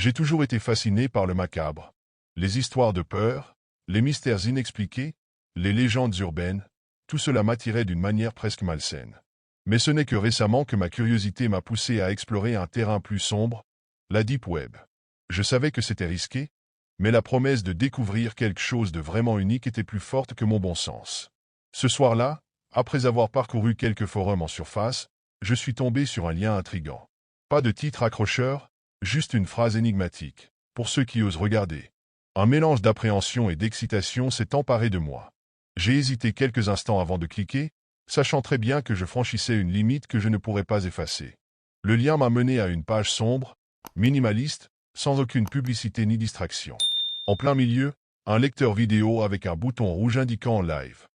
J'ai toujours été fasciné par le macabre. Les histoires de peur, les mystères inexpliqués, les légendes urbaines, tout cela m'attirait d'une manière presque malsaine. Mais ce n'est que récemment que ma curiosité m'a poussé à explorer un terrain plus sombre, la Deep Web. Je savais que c'était risqué, mais la promesse de découvrir quelque chose de vraiment unique était plus forte que mon bon sens. Ce soir-là, après avoir parcouru quelques forums en surface, je suis tombé sur un lien intrigant. Pas de titre accrocheur, juste une phrase énigmatique, pour ceux qui osent regarder. Un mélange d'appréhension et d'excitation s'est emparé de moi. J'ai hésité quelques instants avant de cliquer, sachant très bien que je franchissais une limite que je ne pourrais pas effacer. Le lien m'a mené à une page sombre, minimaliste, sans aucune publicité ni distraction. En plein milieu, un lecteur vidéo avec un bouton rouge indiquant Live.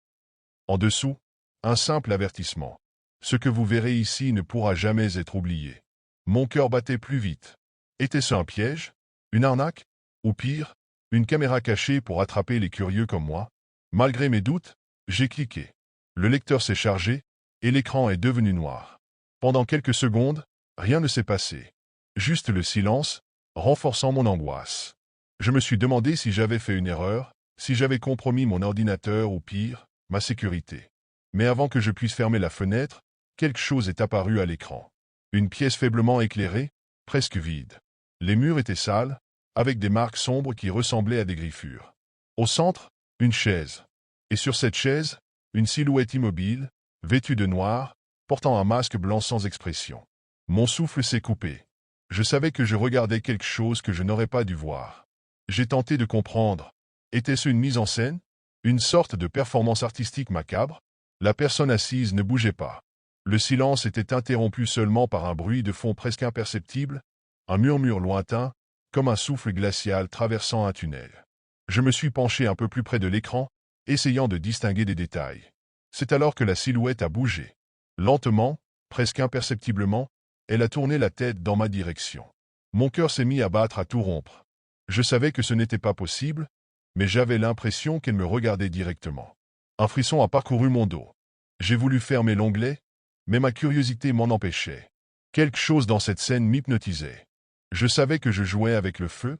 En dessous, un simple avertissement. Ce que vous verrez ici ne pourra jamais être oublié. Mon cœur battait plus vite. Était-ce un piège? Une arnaque? Ou pire, une caméra cachée pour attraper les curieux comme moi? Malgré mes doutes, j'ai cliqué. Le lecteur s'est chargé, et l'écran est devenu noir. Pendant quelques secondes, rien ne s'est passé. Juste le silence, renforçant mon angoisse. Je me suis demandé si j'avais fait une erreur, si j'avais compromis mon ordinateur ou pire, ma sécurité. Mais avant que je puisse fermer la fenêtre, quelque chose est apparu à l'écran. Une pièce faiblement éclairée, presque vide. Les murs étaient sales, avec des marques sombres qui ressemblaient à des griffures. Au centre, une chaise. Et sur cette chaise, une silhouette immobile, vêtue de noir, portant un masque blanc sans expression. Mon souffle s'est coupé. Je savais que je regardais quelque chose que je n'aurais pas dû voir. J'ai tenté de comprendre. Était-ce une mise en scène? Une sorte de performance artistique macabre? La personne assise ne bougeait pas. Le silence était interrompu seulement par un bruit de fond presque imperceptible, un murmure lointain, comme un souffle glacial traversant un tunnel. Je me suis penché un peu plus près de l'écran, essayant de distinguer des détails. C'est alors que la silhouette a bougé. Lentement, presque imperceptiblement, elle a tourné la tête dans ma direction. Mon cœur s'est mis à battre à tout rompre. Je savais que ce n'était pas possible, mais j'avais l'impression qu'elle me regardait directement. Un frisson a parcouru mon dos. J'ai voulu fermer l'onglet, mais ma curiosité m'en empêchait. Quelque chose dans cette scène m'hypnotisait. Je savais que je jouais avec le feu,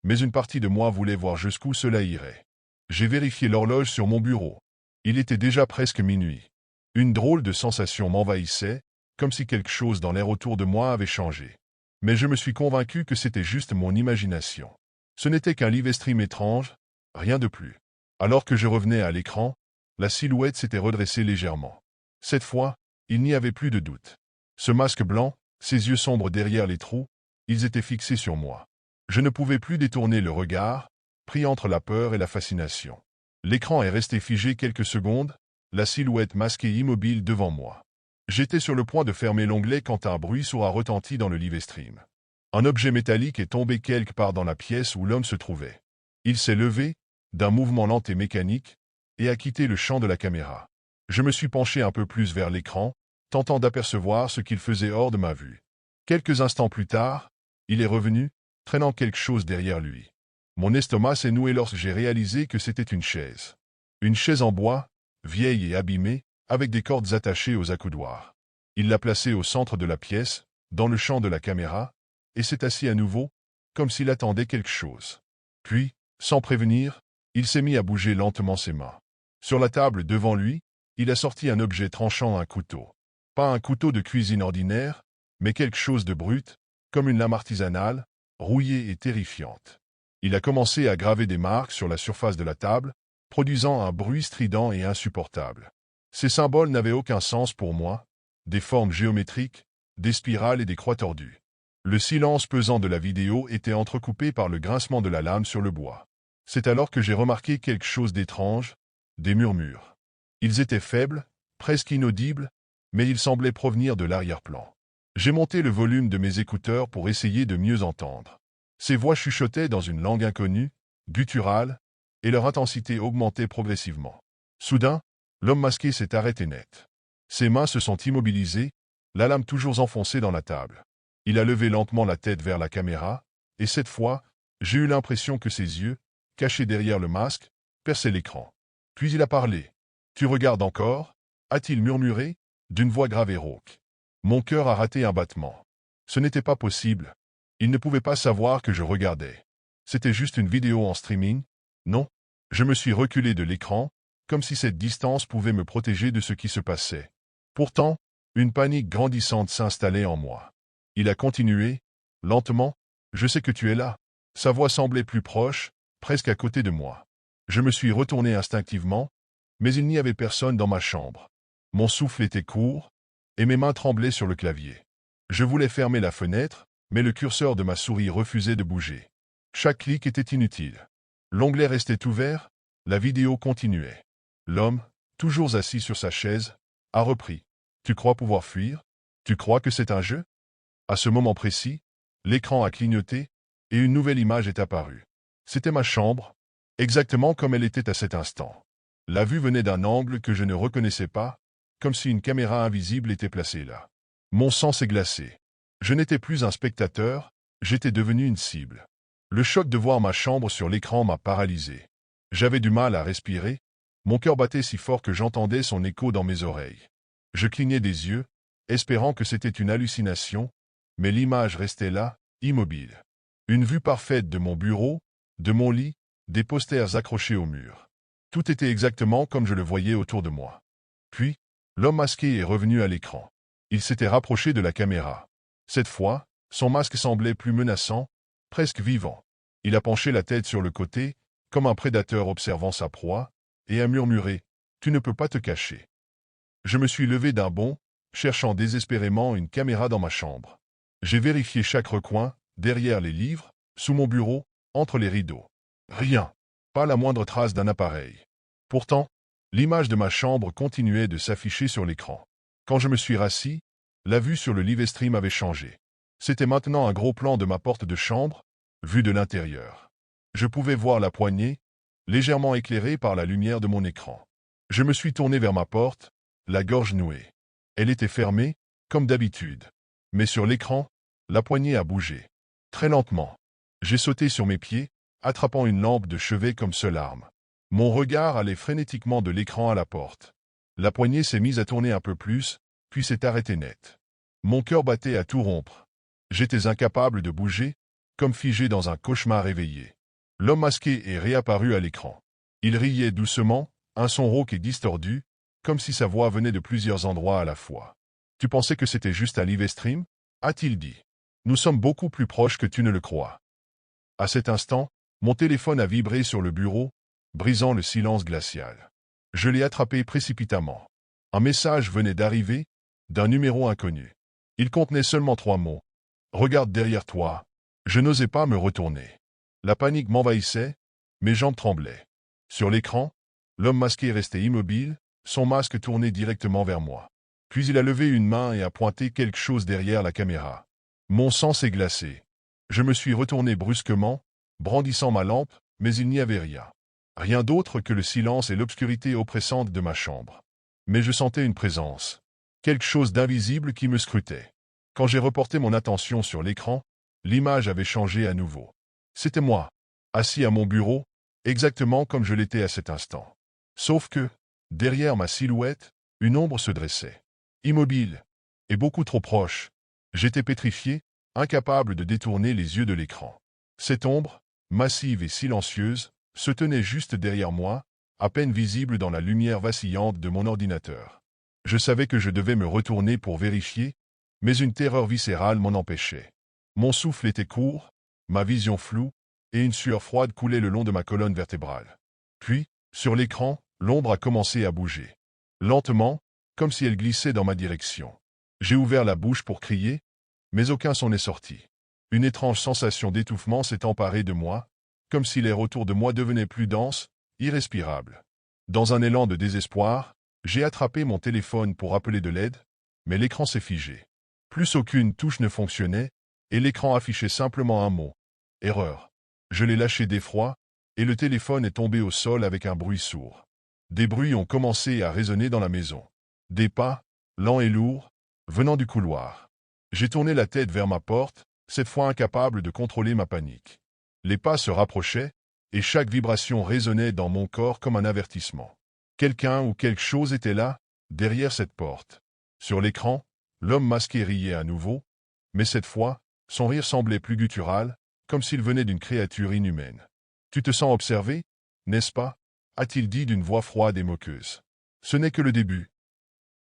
mais une partie de moi voulait voir jusqu'où cela irait. J'ai vérifié l'horloge sur mon bureau. Il était déjà presque minuit. Une drôle de sensation m'envahissait, comme si quelque chose dans l'air autour de moi avait changé. Mais je me suis convaincu que c'était juste mon imagination. Ce n'était qu'un live stream étrange, rien de plus. Alors que je revenais à l'écran, la silhouette s'était redressée légèrement. Cette fois, il n'y avait plus de doute. Ce masque blanc, ses yeux sombres derrière les trous, ils étaient fixés sur moi. Je ne pouvais plus détourner le regard, pris entre la peur et la fascination. L'écran est resté figé quelques secondes, la silhouette masquée immobile devant moi. J'étais sur le point de fermer l'onglet quand un bruit sourd a retenti dans le live stream. Un objet métallique est tombé quelque part dans la pièce où l'homme se trouvait. Il s'est levé, d'un mouvement lent et mécanique, et a quitté le champ de la caméra. Je me suis penché un peu plus vers l'écran, tentant d'apercevoir ce qu'il faisait hors de ma vue. Quelques instants plus tard, il est revenu, traînant quelque chose derrière lui. Mon estomac s'est noué lorsque j'ai réalisé que c'était une chaise. Une chaise en bois, vieille et abîmée, avec des cordes attachées aux accoudoirs. Il l'a placée au centre de la pièce, dans le champ de la caméra, et s'est assis à nouveau, comme s'il attendait quelque chose. Puis, sans prévenir, il s'est mis à bouger lentement ses mains. Sur la table devant lui, il a sorti un objet tranchant, un couteau. Pas un couteau de cuisine ordinaire, mais quelque chose de brut, comme une lame artisanale, rouillée et terrifiante. Il a commencé à graver des marques sur la surface de la table, produisant un bruit strident et insupportable. Ces symboles n'avaient aucun sens pour moi, des formes géométriques, des spirales et des croix tordues. Le silence pesant de la vidéo était entrecoupé par le grincement de la lame sur le bois. C'est alors que j'ai remarqué quelque chose d'étrange, des murmures. Ils étaient faibles, presque inaudibles, mais ils semblaient provenir de l'arrière-plan. J'ai monté le volume de mes écouteurs pour essayer de mieux entendre. Ces voix chuchotaient dans une langue inconnue, gutturale, et leur intensité augmentait progressivement. Soudain, l'homme masqué s'est arrêté net. Ses mains se sont immobilisées, la lame toujours enfoncée dans la table. Il a levé lentement la tête vers la caméra, et cette fois, j'ai eu l'impression que ses yeux, cachés derrière le masque, perçaient l'écran. Puis il a parlé. « Tu regardes encore » a-t-il murmuré, d'une voix grave et rauque. Mon cœur a raté un battement. Ce n'était pas possible. Il ne pouvait pas savoir que je regardais. C'était juste une vidéo en streaming? Non. Je me suis reculé de l'écran, comme si cette distance pouvait me protéger de ce qui se passait. Pourtant, une panique grandissante s'installait en moi. Il a continué, lentement, « Je sais que tu es là. » Sa voix semblait plus proche, presque à côté de moi. Je me suis retourné instinctivement, mais il n'y avait personne dans ma chambre. Mon souffle était court, et mes mains tremblaient sur le clavier. Je voulais fermer la fenêtre, mais le curseur de ma souris refusait de bouger. Chaque clic était inutile. L'onglet restait ouvert, la vidéo continuait. L'homme, toujours assis sur sa chaise, a repris. « Tu crois pouvoir fuir? Tu crois que c'est un jeu ?» À ce moment précis, l'écran a clignoté, et une nouvelle image est apparue. C'était ma chambre, exactement comme elle était à cet instant. La vue venait d'un angle que je ne reconnaissais pas, comme si une caméra invisible était placée là. Mon sang s'est glacé. Je n'étais plus un spectateur, j'étais devenu une cible. Le choc de voir ma chambre sur l'écran m'a paralysé. J'avais du mal à respirer, mon cœur battait si fort que j'entendais son écho dans mes oreilles. Je clignais des yeux, espérant que c'était une hallucination, mais l'image restait là, immobile. Une vue parfaite de mon bureau, de mon lit, des posters accrochés au mur. Tout était exactement comme je le voyais autour de moi. Puis, l'homme masqué est revenu à l'écran. Il s'était rapproché de la caméra. Cette fois, son masque semblait plus menaçant, presque vivant. Il a penché la tête sur le côté, comme un prédateur observant sa proie, et a murmuré « Tu ne peux pas te cacher ». Je me suis levé d'un bond, cherchant désespérément une caméra dans ma chambre. J'ai vérifié chaque recoin, derrière les livres, sous mon bureau, entre les rideaux. Rien. Pas la moindre trace d'un appareil. Pourtant, l'image de ma chambre continuait de s'afficher sur l'écran. Quand je me suis rassis, la vue sur le Livestream avait changé. C'était maintenant un gros plan de ma porte de chambre, vue de l'intérieur. Je pouvais voir la poignée, légèrement éclairée par la lumière de mon écran. Je me suis tourné vers ma porte, la gorge nouée. Elle était fermée, comme d'habitude. Mais sur l'écran, la poignée a bougé. Très lentement. J'ai sauté sur mes pieds, attrapant une lampe de chevet comme seule arme. Mon regard allait frénétiquement de l'écran à la porte. La poignée s'est mise à tourner un peu plus, puis s'est arrêtée net. Mon cœur battait à tout rompre. J'étais incapable de bouger, comme figé dans un cauchemar éveillé. L'homme masqué est réapparu à l'écran. Il riait doucement, un son rauque et distordu, comme si sa voix venait de plusieurs endroits à la fois. « Tu pensais que c'était juste un Livestream ?» a-t-il dit. « Nous sommes beaucoup plus proches que tu ne le crois. » À cet instant, mon téléphone a vibré sur le bureau, brisant le silence glacial. Je l'ai attrapé précipitamment. Un message venait d'arriver, d'un numéro inconnu. Il contenait seulement 3 mots. « Regarde derrière toi. » Je n'osais pas me retourner. La panique m'envahissait, mes jambes tremblaient. Sur l'écran, l'homme masqué restait immobile, son masque tourné directement vers moi. Puis il a levé une main et a pointé quelque chose derrière la caméra. Mon sang s'est glacé. Je me suis retourné brusquement, brandissant ma lampe, mais il n'y avait rien. Rien d'autre que le silence et l'obscurité oppressante de ma chambre. Mais je sentais une présence. Quelque chose d'invisible qui me scrutait. Quand j'ai reporté mon attention sur l'écran, l'image avait changé à nouveau. C'était moi, assis à mon bureau, exactement comme je l'étais à cet instant. Sauf que, derrière ma silhouette, une ombre se dressait. Immobile, et beaucoup trop proche. J'étais pétrifié, incapable de détourner les yeux de l'écran. Cette ombre, massive et silencieuse, se tenait juste derrière moi, à peine visible dans la lumière vacillante de mon ordinateur. Je savais que je devais me retourner pour vérifier, mais une terreur viscérale m'en empêchait. Mon souffle était court, ma vision floue, et une sueur froide coulait le long de ma colonne vertébrale. Puis, sur l'écran, l'ombre a commencé à bouger. Lentement, comme si elle glissait dans ma direction. J'ai ouvert la bouche pour crier, mais aucun son n'est sorti. Une étrange sensation d'étouffement s'est emparée de moi, comme si l'air autour de moi devenait plus dense, irrespirable. Dans un élan de désespoir, j'ai attrapé mon téléphone pour appeler de l'aide, mais l'écran s'est figé. Plus aucune touche ne fonctionnait, et l'écran affichait simplement un mot. Erreur. Je l'ai lâché d'effroi, et le téléphone est tombé au sol avec un bruit sourd. Des bruits ont commencé à résonner dans la maison. Des pas, lents et lourds, venant du couloir. J'ai tourné la tête vers ma porte, cette fois incapable de contrôler ma panique. Les pas se rapprochaient, et chaque vibration résonnait dans mon corps comme un avertissement. Quelqu'un ou quelque chose était là, derrière cette porte. Sur l'écran, l'homme masqué riait à nouveau, mais cette fois, Son rire semblait plus guttural, comme s'il venait d'une créature inhumaine. « Tu te sens observé, n'est-ce pas » a-t-il dit d'une voix froide et moqueuse. « Ce n'est que le début. »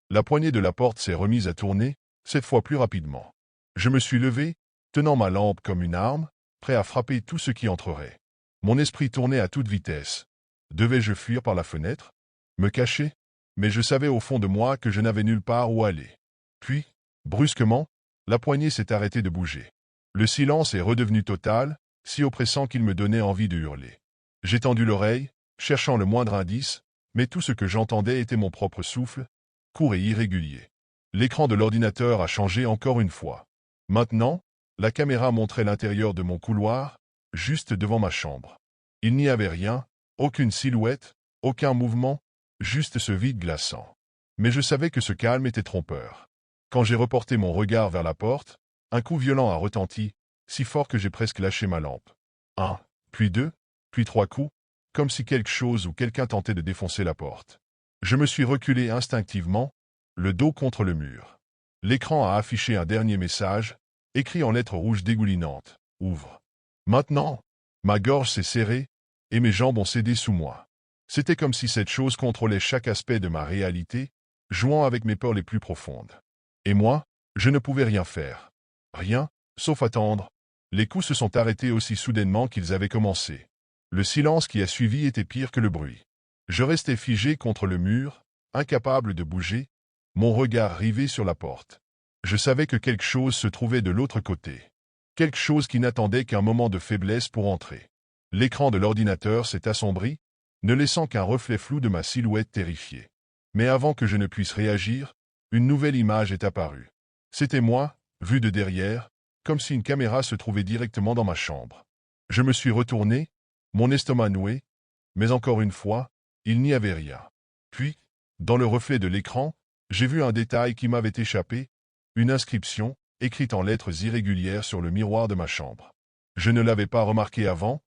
La poignée de la porte s'est remise à tourner, cette fois plus rapidement. Je me suis levé, tenant ma lampe comme une arme, prêt à frapper tout ce qui entrerait. Mon esprit tournait à toute vitesse. Devais-je fuir par la fenêtre? Me cacher? Mais je savais au fond de moi que je n'avais nulle part où aller. Puis, brusquement, la poignée s'est arrêtée de bouger. Le silence est redevenu total, si oppressant qu'il me donnait envie de hurler. J'ai tendu l'oreille, cherchant le moindre indice, mais tout ce que j'entendais était mon propre souffle, court et irrégulier. L'écran de l'ordinateur a changé encore une fois. Maintenant, la caméra montrait l'intérieur de mon couloir, juste devant ma chambre. Il n'y avait rien, aucune silhouette, aucun mouvement, juste ce vide glaçant. Mais je savais que ce calme était trompeur. Quand j'ai reporté mon regard vers la porte, un coup violent a retenti, si fort que j'ai presque lâché ma lampe. Un, puis deux, puis trois coups, comme si quelque chose ou quelqu'un tentait de défoncer la porte. Je me suis reculé instinctivement, le dos contre le mur. L'écran a affiché un dernier message, écrit en lettres rouges dégoulinantes. « Ouvre. » Maintenant, ma gorge s'est serrée, et mes jambes ont cédé sous moi. C'était comme si cette chose contrôlait chaque aspect de ma réalité, jouant avec mes peurs les plus profondes. Et moi, je ne pouvais rien faire. Rien, sauf attendre. Les coups se sont arrêtés aussi soudainement qu'ils avaient commencé. Le silence qui a suivi était pire que le bruit. Je restais figé contre le mur, incapable de bouger, mon regard rivé sur la porte. Je savais que quelque chose se trouvait de l'autre côté. Quelque chose qui n'attendait qu'un moment de faiblesse pour entrer. L'écran de l'ordinateur s'est assombri, ne laissant qu'un reflet flou de ma silhouette terrifiée. Mais avant que je ne puisse réagir, une nouvelle image est apparue. C'était moi, vu de derrière, comme si une caméra se trouvait directement dans ma chambre. Je me suis retourné, mon estomac noué, mais encore une fois, il n'y avait rien. Puis, dans le reflet de l'écran, j'ai vu un détail qui m'avait échappé, une inscription, écrite en lettres irrégulières sur le miroir de ma chambre. Je ne l'avais pas remarquée avant,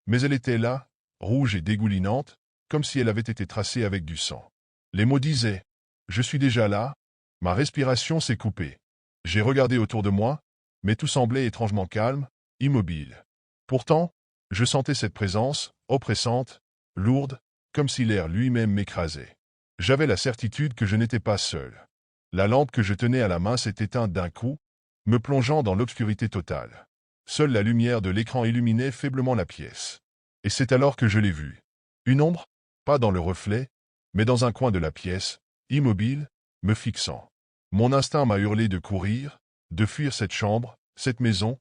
mais elle était là, rouge et dégoulinante, comme si elle avait été tracée avec du sang. Les mots disaient « Je suis déjà là », ma respiration s'est coupée. J'ai regardé autour de moi, mais tout semblait étrangement calme, immobile. Pourtant, je sentais cette présence, oppressante, lourde, comme si l'air lui-même m'écrasait. J'avais la certitude que je n'étais pas seul. La lampe que je tenais à la main s'est éteinte d'un coup, me plongeant dans l'obscurité totale. Seule la lumière de l'écran illuminait faiblement la pièce. Et c'est alors que je l'ai vue. Une ombre, pas dans le reflet, mais dans un coin de la pièce, immobile, me fixant. Mon instinct m'a hurlé de courir, de fuir cette chambre, cette maison,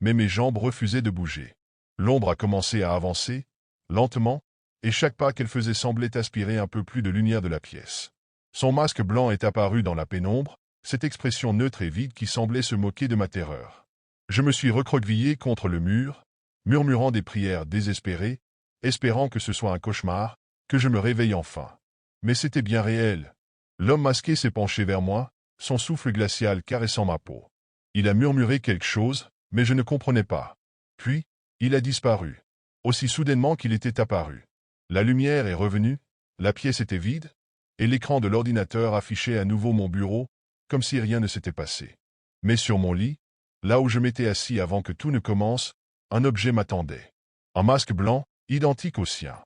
mais mes jambes refusaient de bouger. L'ombre a commencé à avancer, lentement, et chaque pas qu'elle faisait semblait aspirer un peu plus de lumière de la pièce. Son masque blanc est apparu dans la pénombre, cette expression neutre et vide qui semblait se moquer de ma terreur. Je me suis recroquevillé contre le mur, murmurant des prières désespérées, espérant que ce soit un cauchemar, que je me réveille enfin. Mais c'était bien réel. L'homme masqué s'est penché vers moi, son souffle glacial caressant ma peau. Il a murmuré quelque chose, mais je ne comprenais pas. Puis, il a disparu, aussi soudainement qu'il était apparu. La lumière est revenue, la pièce était vide, et l'écran de l'ordinateur affichait à nouveau mon bureau, comme si rien ne s'était passé. Mais sur mon lit, là où je m'étais assis avant que tout ne commence, un objet m'attendait. Un masque blanc, identique au sien.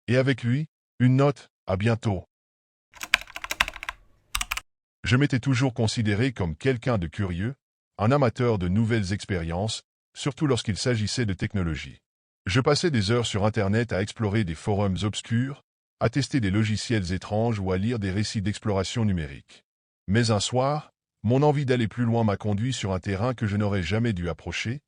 Et avec lui, une note, à bientôt. Je m'étais toujours considéré comme quelqu'un de curieux, un amateur de nouvelles expériences, surtout lorsqu'il s'agissait de technologie. Je passais des heures sur Internet à explorer des forums obscurs, à tester des logiciels étranges ou à lire des récits d'exploration numérique. Mais un soir, mon envie d'aller plus loin m'a conduit sur un terrain que je n'aurais jamais dû approcher,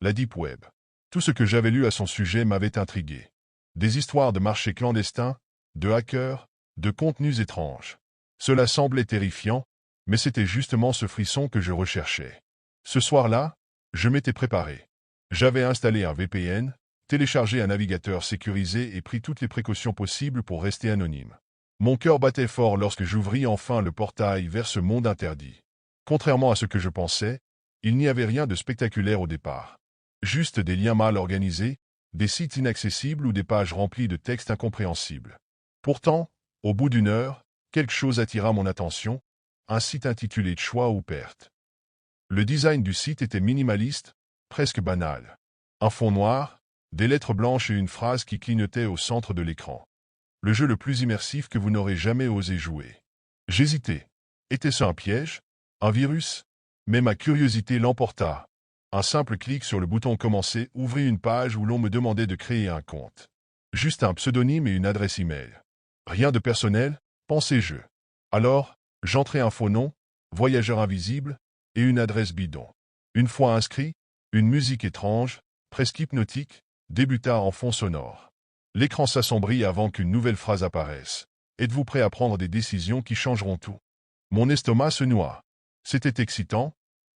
la Deep Web. Tout ce que j'avais lu à son sujet m'avait intrigué. Des histoires de marchés clandestins, de hackers, de contenus étranges. Cela semblait terrifiant, mais c'était justement ce frisson que je recherchais. Ce soir-là, je m'étais préparé. J'avais installé un VPN, téléchargé un navigateur sécurisé et pris toutes les précautions possibles pour rester anonyme. Mon cœur battait fort lorsque j'ouvris enfin le portail vers ce monde interdit. Contrairement à ce que je pensais, il n'y avait rien de spectaculaire au départ. Juste des liens mal organisés, des sites inaccessibles ou des pages remplies de textes incompréhensibles. Pourtant, au bout d'une heure, quelque chose attira mon attention, un site intitulé Choix ou perte. Le design du site était minimaliste, presque banal. Un fond noir, des lettres blanches et une phrase qui clignotait au centre de l'écran. Le jeu le plus immersif que vous n'aurez jamais osé jouer. J'hésitais. Était-ce un piège? Un virus? Mais ma curiosité l'emporta. Un simple clic sur le bouton Commencer ouvrit une page où l'on me demandait de créer un compte. Juste un pseudonyme et une adresse email. Rien de personnel, pensais-je. Alors, j'entrai un faux nom, voyageur invisible, et une adresse bidon. Une fois inscrit, une musique étrange, presque hypnotique, débuta en fond sonore. L'écran s'assombrit avant qu'une nouvelle phrase apparaisse. Êtes-vous prêt à prendre des décisions qui changeront tout? Mon estomac se noua. C'était excitant,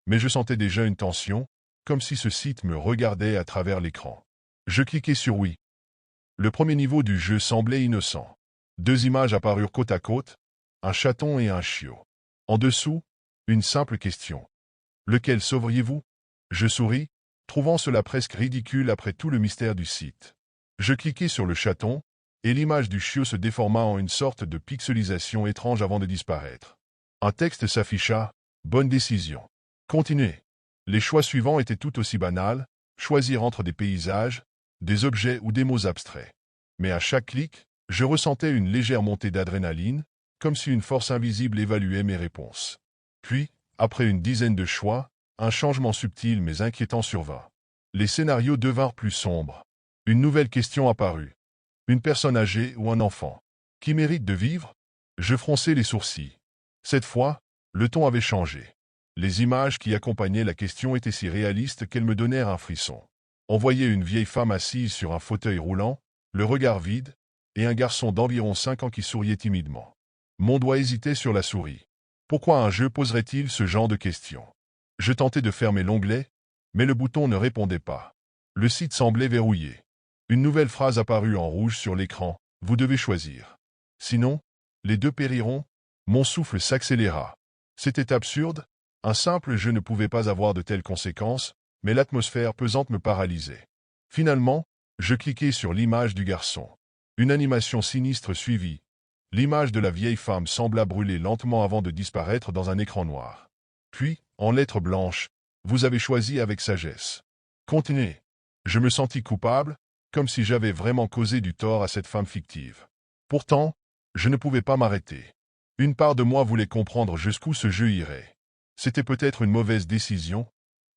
mais je sentais déjà une tension, comme si ce site me regardait à travers l'écran. Je cliquai sur oui. Le premier niveau du jeu semblait innocent. 2 images apparurent côte à côte, un chaton et un chiot. En dessous, une simple question. Lequel sauveriez-vous? Je souris, trouvant cela presque ridicule après tout le mystère du site. Je cliquai sur le chaton, et l'image du chiot se déforma en une sorte de pixelisation étrange avant de disparaître. Un texte s'afficha, bonne décision. Continuez. Les choix suivants étaient tout aussi banals, choisir entre des paysages, des objets ou des mots abstraits. Mais à chaque clic, je ressentais une légère montée d'adrénaline, comme si une force invisible évaluait mes réponses. Puis, après une dizaine de choix, un changement subtil mais inquiétant survint. Les scénarios devinrent plus sombres. Une nouvelle question apparut. Une personne âgée ou un enfant? Qui mérite de vivre? Je fronçai les sourcils. Cette fois, le ton avait changé. Les images qui accompagnaient la question étaient si réalistes qu'elles me donnèrent un frisson. On voyait une vieille femme assise sur un fauteuil roulant, le regard vide, et un garçon d'environ 5 ans qui souriait timidement. Mon doigt hésitait sur la souris. Pourquoi un jeu poserait-il ce genre de questions? Je tentais de fermer l'onglet, mais le bouton ne répondait pas. Le site semblait verrouillé. Une nouvelle phrase apparut en rouge sur l'écran. Vous devez choisir. Sinon, les deux périront. Mon souffle s'accéléra. C'était absurde. Un simple jeu ne pouvait pas avoir de telles conséquences, mais l'atmosphère pesante me paralysait. Finalement, je cliquai sur l'image du garçon. Une animation sinistre suivit. L'image de la vieille femme sembla brûler lentement avant de disparaître dans un écran noir. Puis, en lettres blanches, vous avez choisi avec sagesse. Continuez. Je me sentis coupable, comme si j'avais vraiment causé du tort à cette femme fictive. Pourtant, je ne pouvais pas m'arrêter. Une part de moi voulait comprendre jusqu'où ce jeu irait. C'était peut-être une mauvaise décision,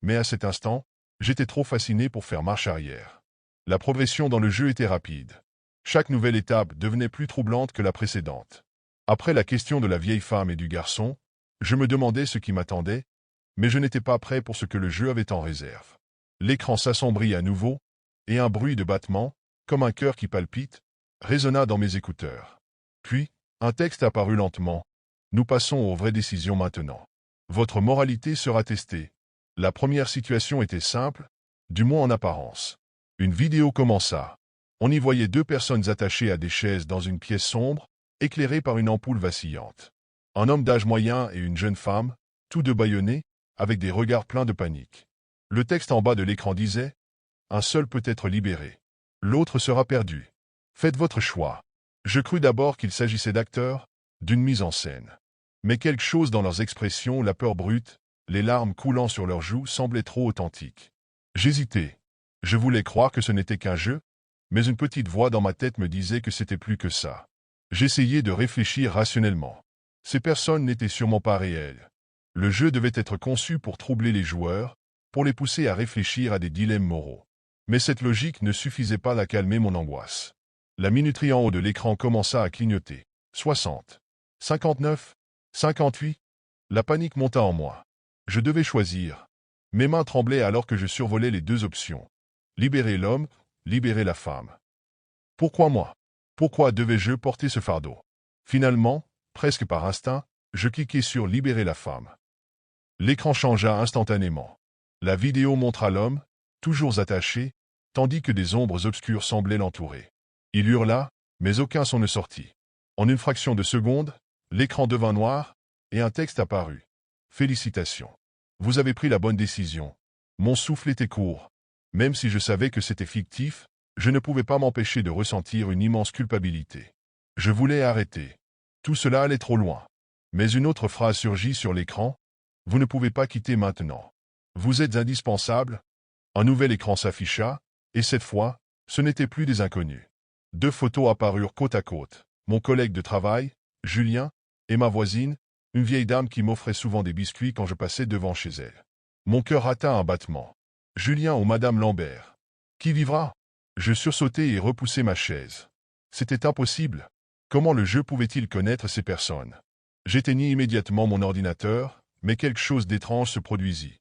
mais à cet instant, j'étais trop fasciné pour faire marche arrière. La progression dans le jeu était rapide. Chaque nouvelle étape devenait plus troublante que la précédente. Après la question de la vieille femme et du garçon, je me demandais ce qui m'attendait, mais je n'étais pas prêt pour ce que le jeu avait en réserve. L'écran s'assombrit à nouveau, et un bruit de battement, comme un cœur qui palpite, résonna dans mes écouteurs. Puis, un texte apparut lentement. Nous passons aux vraies décisions maintenant. Votre moralité sera testée. La première situation était simple, du moins en apparence. Une vidéo commença. On y voyait 2 personnes attachées à des chaises dans une pièce sombre, éclairée par une ampoule vacillante. Un homme d'âge moyen et une jeune femme, tous deux bâillonnés, avec des regards pleins de panique. Le texte en bas de l'écran disait « Un seul peut être libéré. L'autre sera perdu. Faites votre choix. » Je crus d'abord qu'il s'agissait d'acteurs, d'une mise en scène. Mais quelque chose dans leurs expressions, la peur brute, les larmes coulant sur leurs joues semblait trop authentique. J'hésitais. Je voulais croire que ce n'était qu'un jeu, mais une petite voix dans ma tête me disait que c'était plus que ça. J'essayais de réfléchir rationnellement. Ces personnes n'étaient sûrement pas réelles. Le jeu devait être conçu pour troubler les joueurs, pour les pousser à réfléchir à des dilemmes moraux. Mais cette logique ne suffisait pas à calmer mon angoisse. La minuterie en haut de l'écran commença à clignoter. 60. 59. 58. La panique monta en moi. Je devais choisir. Mes mains tremblaient alors que je survolais les 2 options. Libérer l'homme, libérer la femme. Pourquoi moi? Pourquoi devais-je porter ce fardeau? Finalement, presque par instinct, je cliquai sur Libérer la femme. L'écran changea instantanément. La vidéo montra l'homme, toujours attaché, tandis que des ombres obscures semblaient l'entourer. Il hurla, mais aucun son ne sortit. En une fraction de seconde, l'écran devint noir, et un texte apparut. Félicitations. Vous avez pris la bonne décision. Mon souffle était court. Même si je savais que c'était fictif, je ne pouvais pas m'empêcher de ressentir une immense culpabilité. Je voulais arrêter. Tout cela allait trop loin. Mais une autre phrase surgit sur l'écran. Vous ne pouvez pas quitter maintenant. Vous êtes indispensable. Un nouvel écran s'afficha, et cette fois, ce n'étaient plus des inconnus. Deux photos apparurent côte à côte. Mon collègue de travail, Julien, et ma voisine, une vieille dame qui m'offrait souvent des biscuits quand je passais devant chez elle. Mon cœur atteint un battement. Julien ou Madame Lambert. Qui vivra? Je sursautai et repoussai ma chaise. C'était impossible. Comment le jeu pouvait-il connaître ces personnes? J'éteignis immédiatement mon ordinateur, mais quelque chose d'étrange se produisit.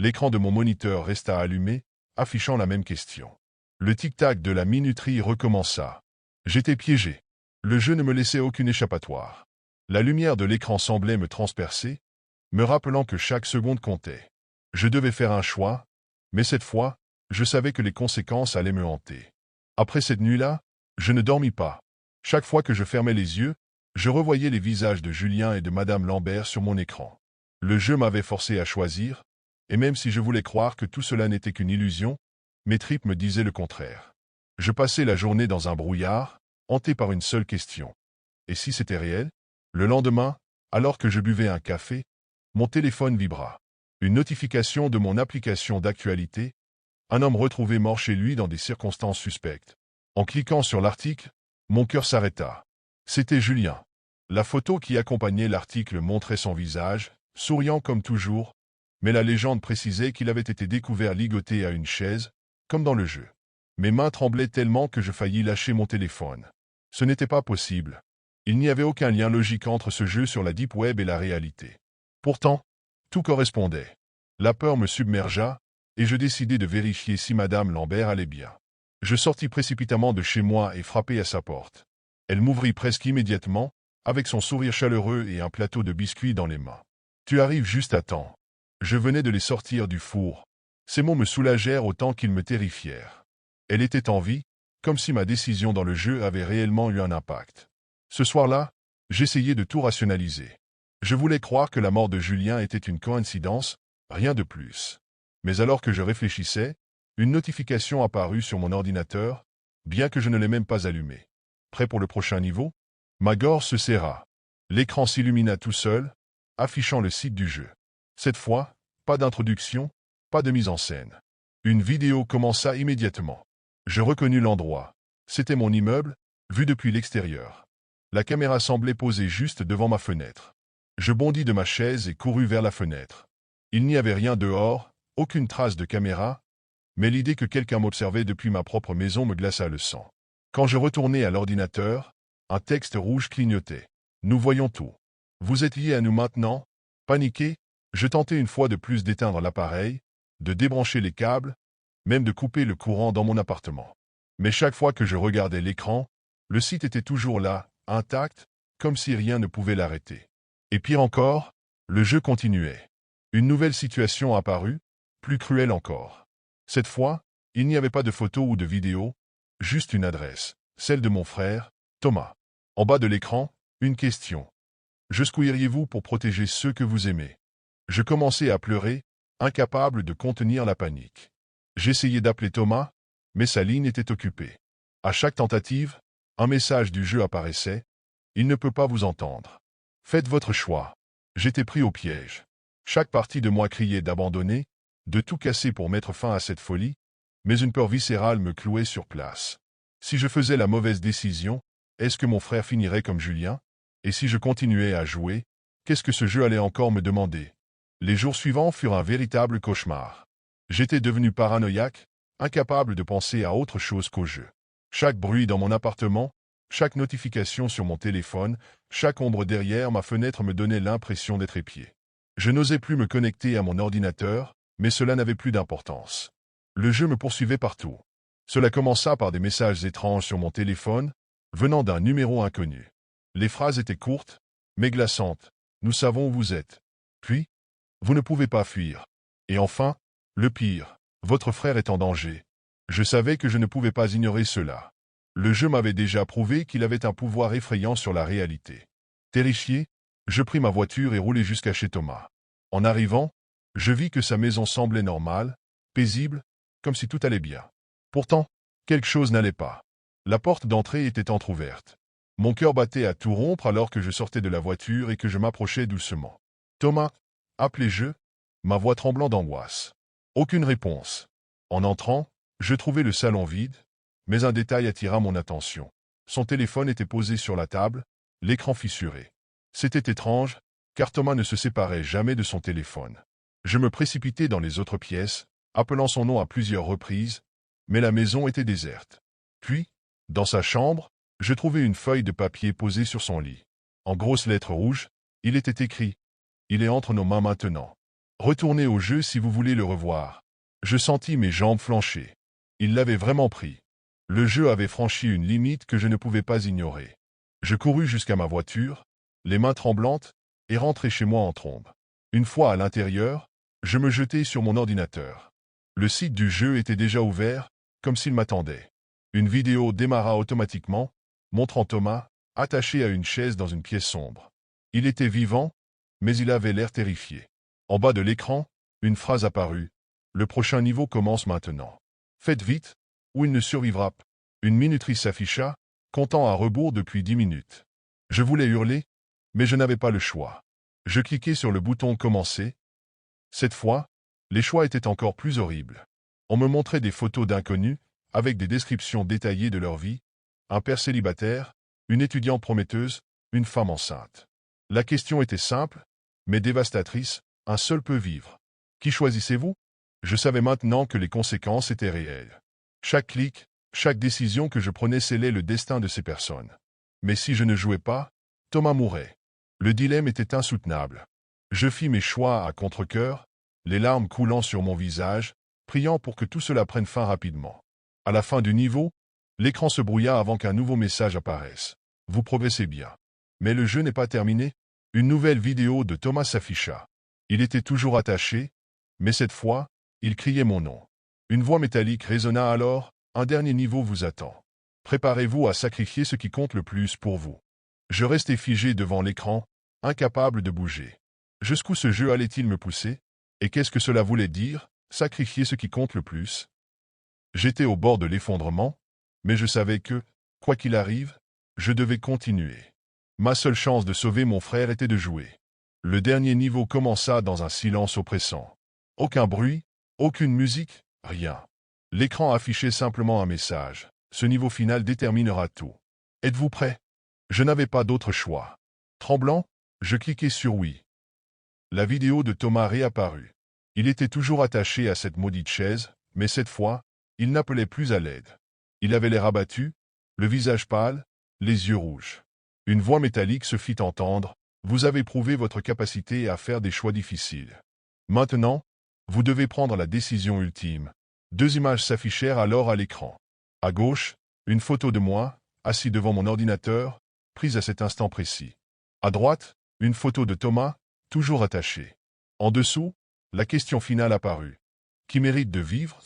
L'écran de mon moniteur resta allumé, affichant la même question. Le tic-tac de la minuterie recommença. J'étais piégé. Le jeu ne me laissait aucune échappatoire. La lumière de l'écran semblait me transpercer, me rappelant que chaque seconde comptait. Je devais faire un choix, mais cette fois, je savais que les conséquences allaient me hanter. Après cette nuit-là, je ne dormis pas. Chaque fois que je fermais les yeux, je revoyais les visages de Julien et de Madame Lambert sur mon écran. Le jeu m'avait forcé à choisir, et même si je voulais croire que tout cela n'était qu'une illusion, mes tripes me disaient le contraire. Je passais la journée dans un brouillard, hanté par une seule question. Et si c'était réel? Le lendemain, alors que je buvais un café, mon téléphone vibra. Une notification de mon application d'actualité, un homme retrouvé mort chez lui dans des circonstances suspectes. En cliquant sur l'article, mon cœur s'arrêta. C'était Julien. La photo qui accompagnait l'article montrait son visage, souriant comme toujours, mais la légende précisait qu'il avait été découvert ligoté à une chaise, comme dans le jeu. Mes mains tremblaient tellement que je faillis lâcher mon téléphone. Ce n'était pas possible. Il n'y avait aucun lien logique entre ce jeu sur la Deep Web et la réalité. Pourtant, tout correspondait. La peur me submergea, et je décidai de vérifier si Madame Lambert allait bien. Je sortis précipitamment de chez moi et frappai à sa porte. Elle m'ouvrit presque immédiatement, avec son sourire chaleureux et un plateau de biscuits dans les mains. « Tu arrives juste à temps. Je venais de les sortir du four. » Ces mots me soulagèrent autant qu'ils me terrifièrent. Elle était en vie, comme si ma décision dans le jeu avait réellement eu un impact. Ce soir-là, j'essayais de tout rationaliser. Je voulais croire que la mort de Julien était une coïncidence, rien de plus. Mais alors que je réfléchissais, une notification apparut sur mon ordinateur, bien que je ne l'ai même pas allumé. Prêt pour le prochain niveau? Ma gorge se serra. L'écran s'illumina tout seul, affichant le site du jeu. Cette fois, pas d'introduction, pas de mise en scène. Une vidéo commença immédiatement. Je reconnus l'endroit. C'était mon immeuble, vu depuis l'extérieur. La caméra semblait posée juste devant ma fenêtre. Je bondis de ma chaise et courus vers la fenêtre. Il n'y avait rien dehors, aucune trace de caméra, mais l'idée que quelqu'un m'observait depuis ma propre maison me glaça le sang. Quand je retournai à l'ordinateur, un texte rouge clignotait. « Nous voyons tout. Vous êtes liés à nous maintenant ?» Paniqué, je tentai une fois de plus d'éteindre l'appareil, de débrancher les câbles, même de couper le courant dans mon appartement. Mais chaque fois que je regardais l'écran, le site était toujours là, intact, comme si rien ne pouvait l'arrêter. Et pire encore, le jeu continuait. Une nouvelle situation apparut, plus cruelle encore. Cette fois, il n'y avait pas de photos ou de vidéos, juste une adresse, celle de mon frère, Thomas. En bas de l'écran, une question. Jusqu'où iriez-vous pour protéger ceux que vous aimez? Je commençais à pleurer, incapable de contenir la panique. J'essayais d'appeler Thomas, mais sa ligne était occupée. À chaque tentative, un message du jeu apparaissait. Il ne peut pas vous entendre. Faites votre choix. J'étais pris au piège. Chaque partie de moi criait d'abandonner, de tout casser pour mettre fin à cette folie, mais une peur viscérale me clouait sur place. Si je faisais la mauvaise décision, est-ce que mon frère finirait comme Julien? Et si je continuais à jouer, qu'est-ce que ce jeu allait encore me demander? Les jours suivants furent un véritable cauchemar. J'étais devenu paranoïaque, incapable de penser à autre chose qu'au jeu. Chaque bruit dans mon appartement, chaque notification sur mon téléphone, chaque ombre derrière ma fenêtre me donnait l'impression d'être épié. Je n'osais plus me connecter à mon ordinateur, mais cela n'avait plus d'importance. Le jeu me poursuivait partout. Cela commença par des messages étranges sur mon téléphone, venant d'un numéro inconnu. Les phrases étaient courtes, mais glaçantes. « Nous savons où vous êtes. » Puis, « Vous ne pouvez pas fuir. » Et enfin, le pire, « Votre frère est en danger. » Je savais que je ne pouvais pas ignorer cela. Le jeu m'avait déjà prouvé qu'il avait un pouvoir effrayant sur la réalité. Terrifié, je pris ma voiture et roulai jusqu'à chez Thomas. En arrivant, je vis que sa maison semblait normale, paisible, comme si tout allait bien. Pourtant, quelque chose n'allait pas. La porte d'entrée était entr'ouverte. Mon cœur battait à tout rompre alors que je sortais de la voiture et que je m'approchais doucement. « Thomas » appelai-je, ma voix tremblant d'angoisse. Aucune réponse. En entrant, je trouvai le salon vide, mais un détail attira mon attention. Son téléphone était posé sur la table, l'écran fissuré. C'était étrange, car Thomas ne se séparait jamais de son téléphone. Je me précipitai dans les autres pièces, appelant son nom à plusieurs reprises, mais la maison était déserte. Puis, dans sa chambre, je trouvai une feuille de papier posée sur son lit. En grosses lettres rouges, il était écrit « Il est entre nos mains maintenant. Retournez au jeu si vous voulez le revoir. » Je sentis mes jambes flancher. Il l'avait vraiment pris. Le jeu avait franchi une limite que je ne pouvais pas ignorer. Je courus jusqu'à ma voiture, les mains tremblantes, et rentrai chez moi en trombe. Une fois à l'intérieur, je me jetai sur mon ordinateur. Le site du jeu était déjà ouvert, comme s'il m'attendait. Une vidéo démarra automatiquement, montrant Thomas, attaché à une chaise dans une pièce sombre. Il était vivant, mais il avait l'air terrifié. En bas de l'écran, une phrase apparut. « Le prochain niveau commence maintenant. Faites vite, ou il ne survivra pas. » Une minuterie s'afficha, comptant à rebours depuis 10 minutes. Je voulais hurler, mais je n'avais pas le choix. Je cliquai sur le bouton « Commencer ». Cette fois, les choix étaient encore plus horribles. On me montrait des photos d'inconnus, avec des descriptions détaillées de leur vie, un père célibataire, une étudiante prometteuse, une femme enceinte. La question était simple, mais dévastatrice, un seul peut vivre. Qui choisissez-vous? Je savais maintenant que les conséquences étaient réelles. Chaque clic, chaque décision que je prenais scellait le destin de ces personnes. Mais si je ne jouais pas, Thomas mourrait. Le dilemme était insoutenable. Je fis mes choix à contre-cœur, les larmes coulant sur mon visage, priant pour que tout cela prenne fin rapidement. À la fin du niveau, l'écran se brouilla avant qu'un nouveau message apparaisse. Vous progressez bien. Mais le jeu n'est pas terminé. Une nouvelle vidéo de Thomas s'afficha. Il était toujours attaché, mais cette fois, il criait mon nom. Une voix métallique résonna alors, un dernier niveau vous attend. Préparez-vous à sacrifier ce qui compte le plus pour vous. Je restai figé devant l'écran, incapable de bouger. Jusqu'où ce jeu allait-il me pousser? Et qu'est-ce que cela voulait dire, sacrifier ce qui compte le plus? J'étais au bord de l'effondrement, mais je savais que, quoi qu'il arrive, je devais continuer. Ma seule chance de sauver mon frère était de jouer. Le dernier niveau commença dans un silence oppressant. Aucun bruit, aucune musique, rien. L'écran affichait simplement un message. Ce niveau final déterminera tout. Êtes-vous prêt? Je n'avais pas d'autre choix. Tremblant, je cliquai sur oui. La vidéo de Thomas réapparut. Il était toujours attaché à cette maudite chaise, mais cette fois, il n'appelait plus à l'aide. Il avait l'air abattu, le visage pâle, les yeux rouges. Une voix métallique se fit entendre. Vous avez prouvé votre capacité à faire des choix difficiles. Maintenant, vous devez prendre la décision ultime. 2 images s'affichèrent alors à l'écran. À gauche, une photo de moi, assis devant mon ordinateur, prise à cet instant précis. À droite, une photo de Thomas, toujours attaché. En dessous, la question finale apparut. Qui mérite de vivre?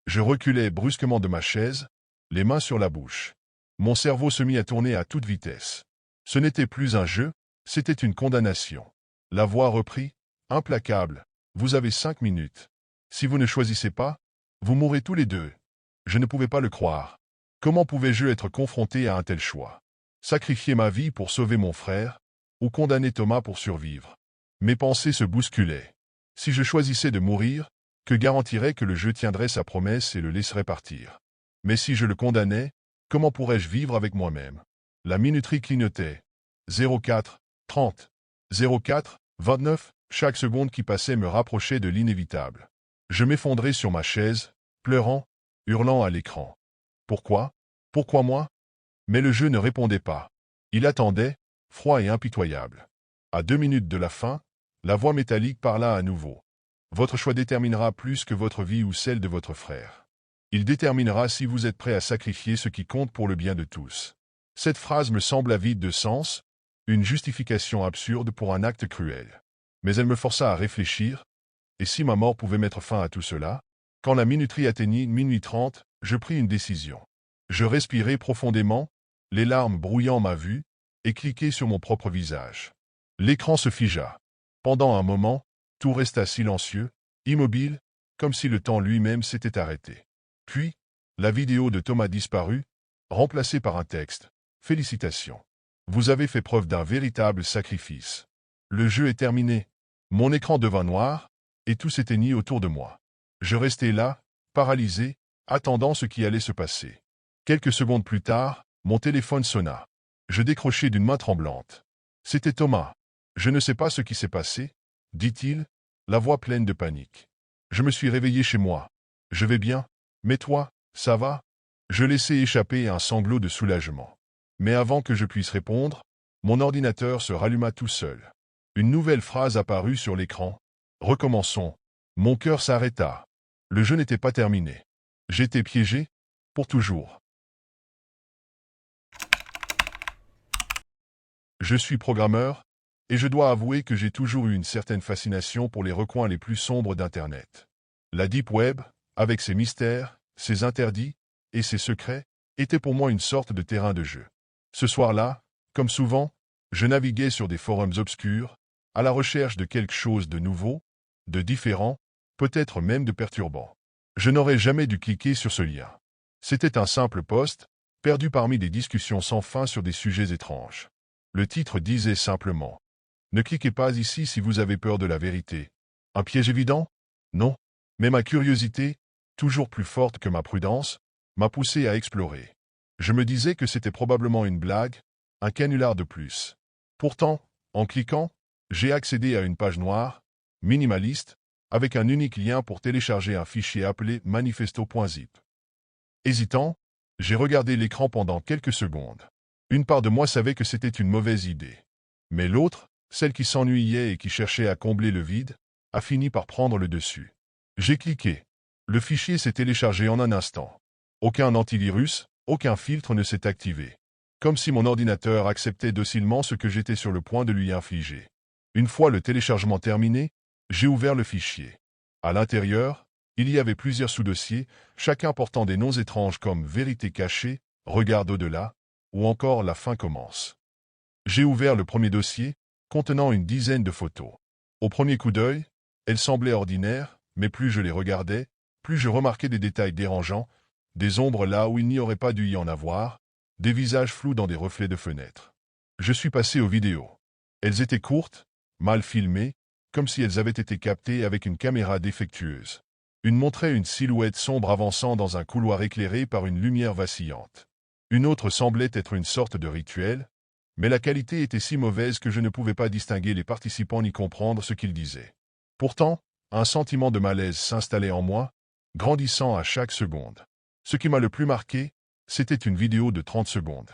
Je reculai brusquement de ma chaise, les mains sur la bouche. Mon cerveau se mit à tourner à toute vitesse. Ce n'était plus un jeu, c'était une condamnation. La voix reprit, implacable. Vous avez 5 minutes. Si vous ne choisissez pas, vous mourrez tous les deux. Je ne pouvais pas le croire. Comment pouvais-je être confronté à un tel choix? Sacrifier ma vie pour sauver mon frère, ou condamner Thomas pour survivre? Mes pensées se bousculaient. Si je choisissais de mourir, que garantirait que le jeu tiendrait sa promesse et le laisserait partir? Mais si je le condamnais, comment pourrais-je vivre avec moi-même? La minuterie clignotait. 04, 30, 04, 29, chaque seconde qui passait me rapprochait de l'inévitable. Je m'effondrais sur ma chaise, pleurant, hurlant à l'écran. Pourquoi? Pourquoi moi? Mais le jeu ne répondait pas. Il attendait, froid et impitoyable. À 2 minutes de la fin, la voix métallique parla à nouveau. Votre choix déterminera plus que votre vie ou celle de votre frère. Il déterminera si vous êtes prêt à sacrifier ce qui compte pour le bien de tous. Cette phrase me sembla vide de sens, une justification absurde pour un acte cruel. Mais elle me força à réfléchir. Et si ma mort pouvait mettre fin à tout cela? Quand la minuterie atteignit minuit 30, je pris une décision. Je respirai profondément, les larmes brouillant ma vue, et cliquai sur mon propre visage. L'écran se figea. Pendant un moment, tout resta silencieux, immobile, comme si le temps lui-même s'était arrêté. Puis, la vidéo de Thomas disparut, remplacée par un texte. Félicitations. Vous avez fait preuve d'un véritable sacrifice. Le jeu est terminé. Mon écran devint noir, et tout s'éteignit autour de moi. Je restai là, paralysé, attendant ce qui allait se passer. Quelques secondes plus tard, mon téléphone sonna. Je décrochai d'une main tremblante. C'était Thomas. Je ne sais pas ce qui s'est passé, dit-il, la voix pleine de panique. Je me suis réveillé chez moi. Je vais bien, mais toi, ça va? Je laissai échapper un sanglot de soulagement. Mais avant que je puisse répondre, mon ordinateur se ralluma tout seul. Une nouvelle phrase apparut sur l'écran. Recommençons. Mon cœur s'arrêta. Le jeu n'était pas terminé. J'étais piégé, pour toujours. Je suis programmeur, et je dois avouer que j'ai toujours eu une certaine fascination pour les recoins les plus sombres d'Internet. La Deep Web, avec ses mystères, ses interdits et ses secrets, était pour moi une sorte de terrain de jeu. Ce soir-là, comme souvent, je naviguais sur des forums obscurs, à la recherche de quelque chose de nouveau, de différent, peut-être même de perturbant. Je n'aurais jamais dû cliquer sur ce lien. C'était un simple post, perdu parmi des discussions sans fin sur des sujets étranges. Le titre disait simplement « Ne cliquez pas ici si vous avez peur de la vérité ». Un piège évident? Non. Mais ma curiosité, toujours plus forte que ma prudence, m'a poussé à explorer. Je me disais que c'était probablement une blague, un canular de plus. Pourtant, en cliquant, j'ai accédé à une page noire, minimaliste, avec un unique lien pour télécharger un fichier appelé manifesto.zip. Hésitant, j'ai regardé l'écran pendant quelques secondes. Une part de moi savait que c'était une mauvaise idée. Mais l'autre, celle qui s'ennuyait et qui cherchait à combler le vide, a fini par prendre le dessus. J'ai cliqué. Le fichier s'est téléchargé en un instant. Aucun antivirus, aucun filtre ne s'est activé. Comme si mon ordinateur acceptait docilement ce que j'étais sur le point de lui infliger. Une fois le téléchargement terminé, j'ai ouvert le fichier. À l'intérieur, il y avait plusieurs sous-dossiers, chacun portant des noms étranges comme « Vérité cachée »,« Regarde au-delà » ou encore « La fin commence ». J'ai ouvert le premier dossier, contenant une dizaine de photos. Au premier coup d'œil, elles semblaient ordinaires, mais plus je les regardais, plus je remarquais des détails dérangeants, des ombres là où il n'y aurait pas dû y en avoir, des visages flous dans des reflets de fenêtres. Je suis passé aux vidéos. Elles étaient courtes, mal filmées, comme si elles avaient été captées avec une caméra défectueuse. Une montrait une silhouette sombre avançant dans un couloir éclairé par une lumière vacillante. Une autre semblait être une sorte de rituel, mais la qualité était si mauvaise que je ne pouvais pas distinguer les participants ni comprendre ce qu'ils disaient. Pourtant, un sentiment de malaise s'installait en moi, grandissant à chaque seconde. Ce qui m'a le plus marqué, c'était une vidéo de 30 secondes.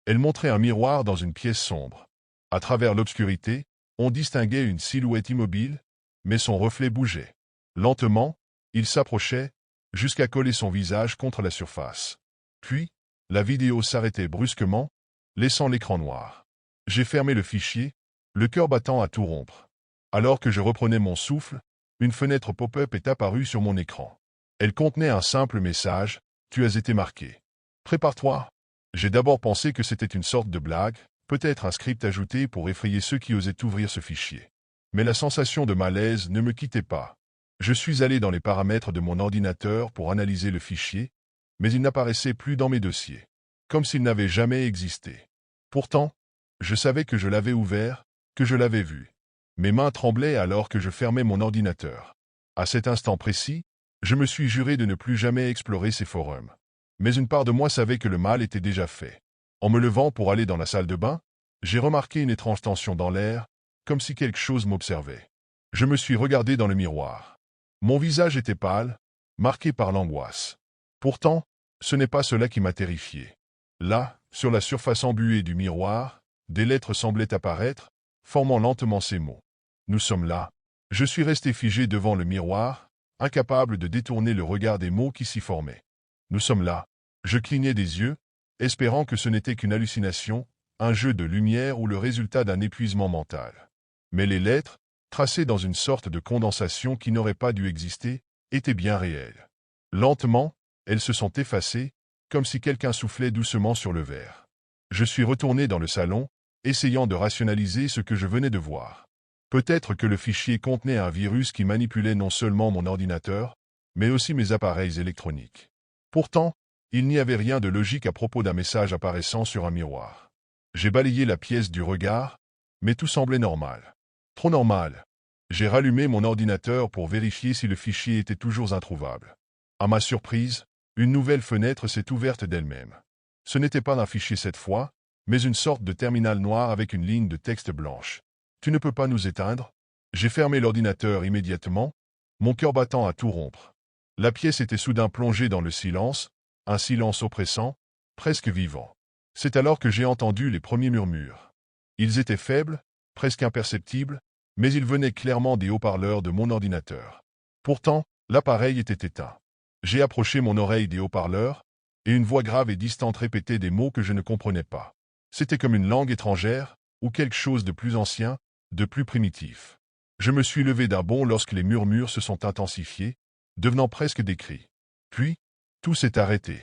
Elle montrait un miroir dans une pièce sombre. À travers l'obscurité, on distinguait une silhouette immobile, mais son reflet bougeait. Lentement, il s'approchait, jusqu'à coller son visage contre la surface. Puis, la vidéo s'arrêtait brusquement, laissant l'écran noir. J'ai fermé le fichier, le cœur battant à tout rompre. Alors que je reprenais mon souffle, une fenêtre pop-up est apparue sur mon écran. Elle contenait un simple message « Tu as été marqué. Prépare-toi ». J'ai d'abord pensé que c'était une sorte de blague, peut-être un script ajouté pour effrayer ceux qui osaient ouvrir ce fichier. Mais la sensation de malaise ne me quittait pas. Je suis allé dans les paramètres de mon ordinateur pour analyser le fichier, mais il n'apparaissait plus dans mes dossiers, comme s'il n'avait jamais existé. Pourtant, je savais que je l'avais ouvert, que je l'avais vu. Mes mains tremblaient alors que je fermais mon ordinateur. À cet instant précis, je me suis juré de ne plus jamais explorer ces forums. Mais une part de moi savait que le mal était déjà fait. En me levant pour aller dans la salle de bain, j'ai remarqué une étrange tension dans l'air, comme si quelque chose m'observait. Je me suis regardé dans le miroir. Mon visage était pâle, marqué par l'angoisse. Pourtant, ce n'est pas cela qui m'a terrifié. Là, sur la surface embuée du miroir, des lettres semblaient apparaître, formant lentement ces mots. Nous sommes là. Je suis resté figé devant le miroir, incapable de détourner le regard des mots qui s'y formaient. Nous sommes là. Je clignais des yeux, espérant que ce n'était qu'une hallucination, un jeu de lumière ou le résultat d'un épuisement mental. Mais les lettres, tracées dans une sorte de condensation qui n'aurait pas dû exister, étaient bien réelles. Lentement, elles se sont effacées, comme si quelqu'un soufflait doucement sur le verre. Je suis retourné dans le salon, essayant de rationaliser ce que je venais de voir. Peut-être que le fichier contenait un virus qui manipulait non seulement mon ordinateur, mais aussi mes appareils électroniques. Pourtant, il n'y avait rien de logique à propos d'un message apparaissant sur un miroir. J'ai balayé la pièce du regard, mais tout semblait normal. Trop normal. J'ai rallumé mon ordinateur pour vérifier si le fichier était toujours introuvable. À ma surprise, une nouvelle fenêtre s'est ouverte d'elle-même. Ce n'était pas un fichier cette fois, mais une sorte de terminal noir avec une ligne de texte blanche. Tu ne peux pas nous éteindre? J'ai fermé l'ordinateur immédiatement, mon cœur battant à tout rompre. La pièce était soudain plongée dans le silence, un silence oppressant, presque vivant. C'est alors que j'ai entendu les premiers murmures. Ils étaient faibles, presque imperceptibles, mais ils venaient clairement des haut-parleurs de mon ordinateur. Pourtant, l'appareil était éteint. J'ai approché mon oreille des haut-parleurs, et une voix grave et distante répétait des mots que je ne comprenais pas. C'était comme une langue étrangère, ou quelque chose de plus ancien, de plus primitif. Je me suis levé d'un bond lorsque les murmures se sont intensifiés, devenant presque des cris. Puis, tout s'est arrêté.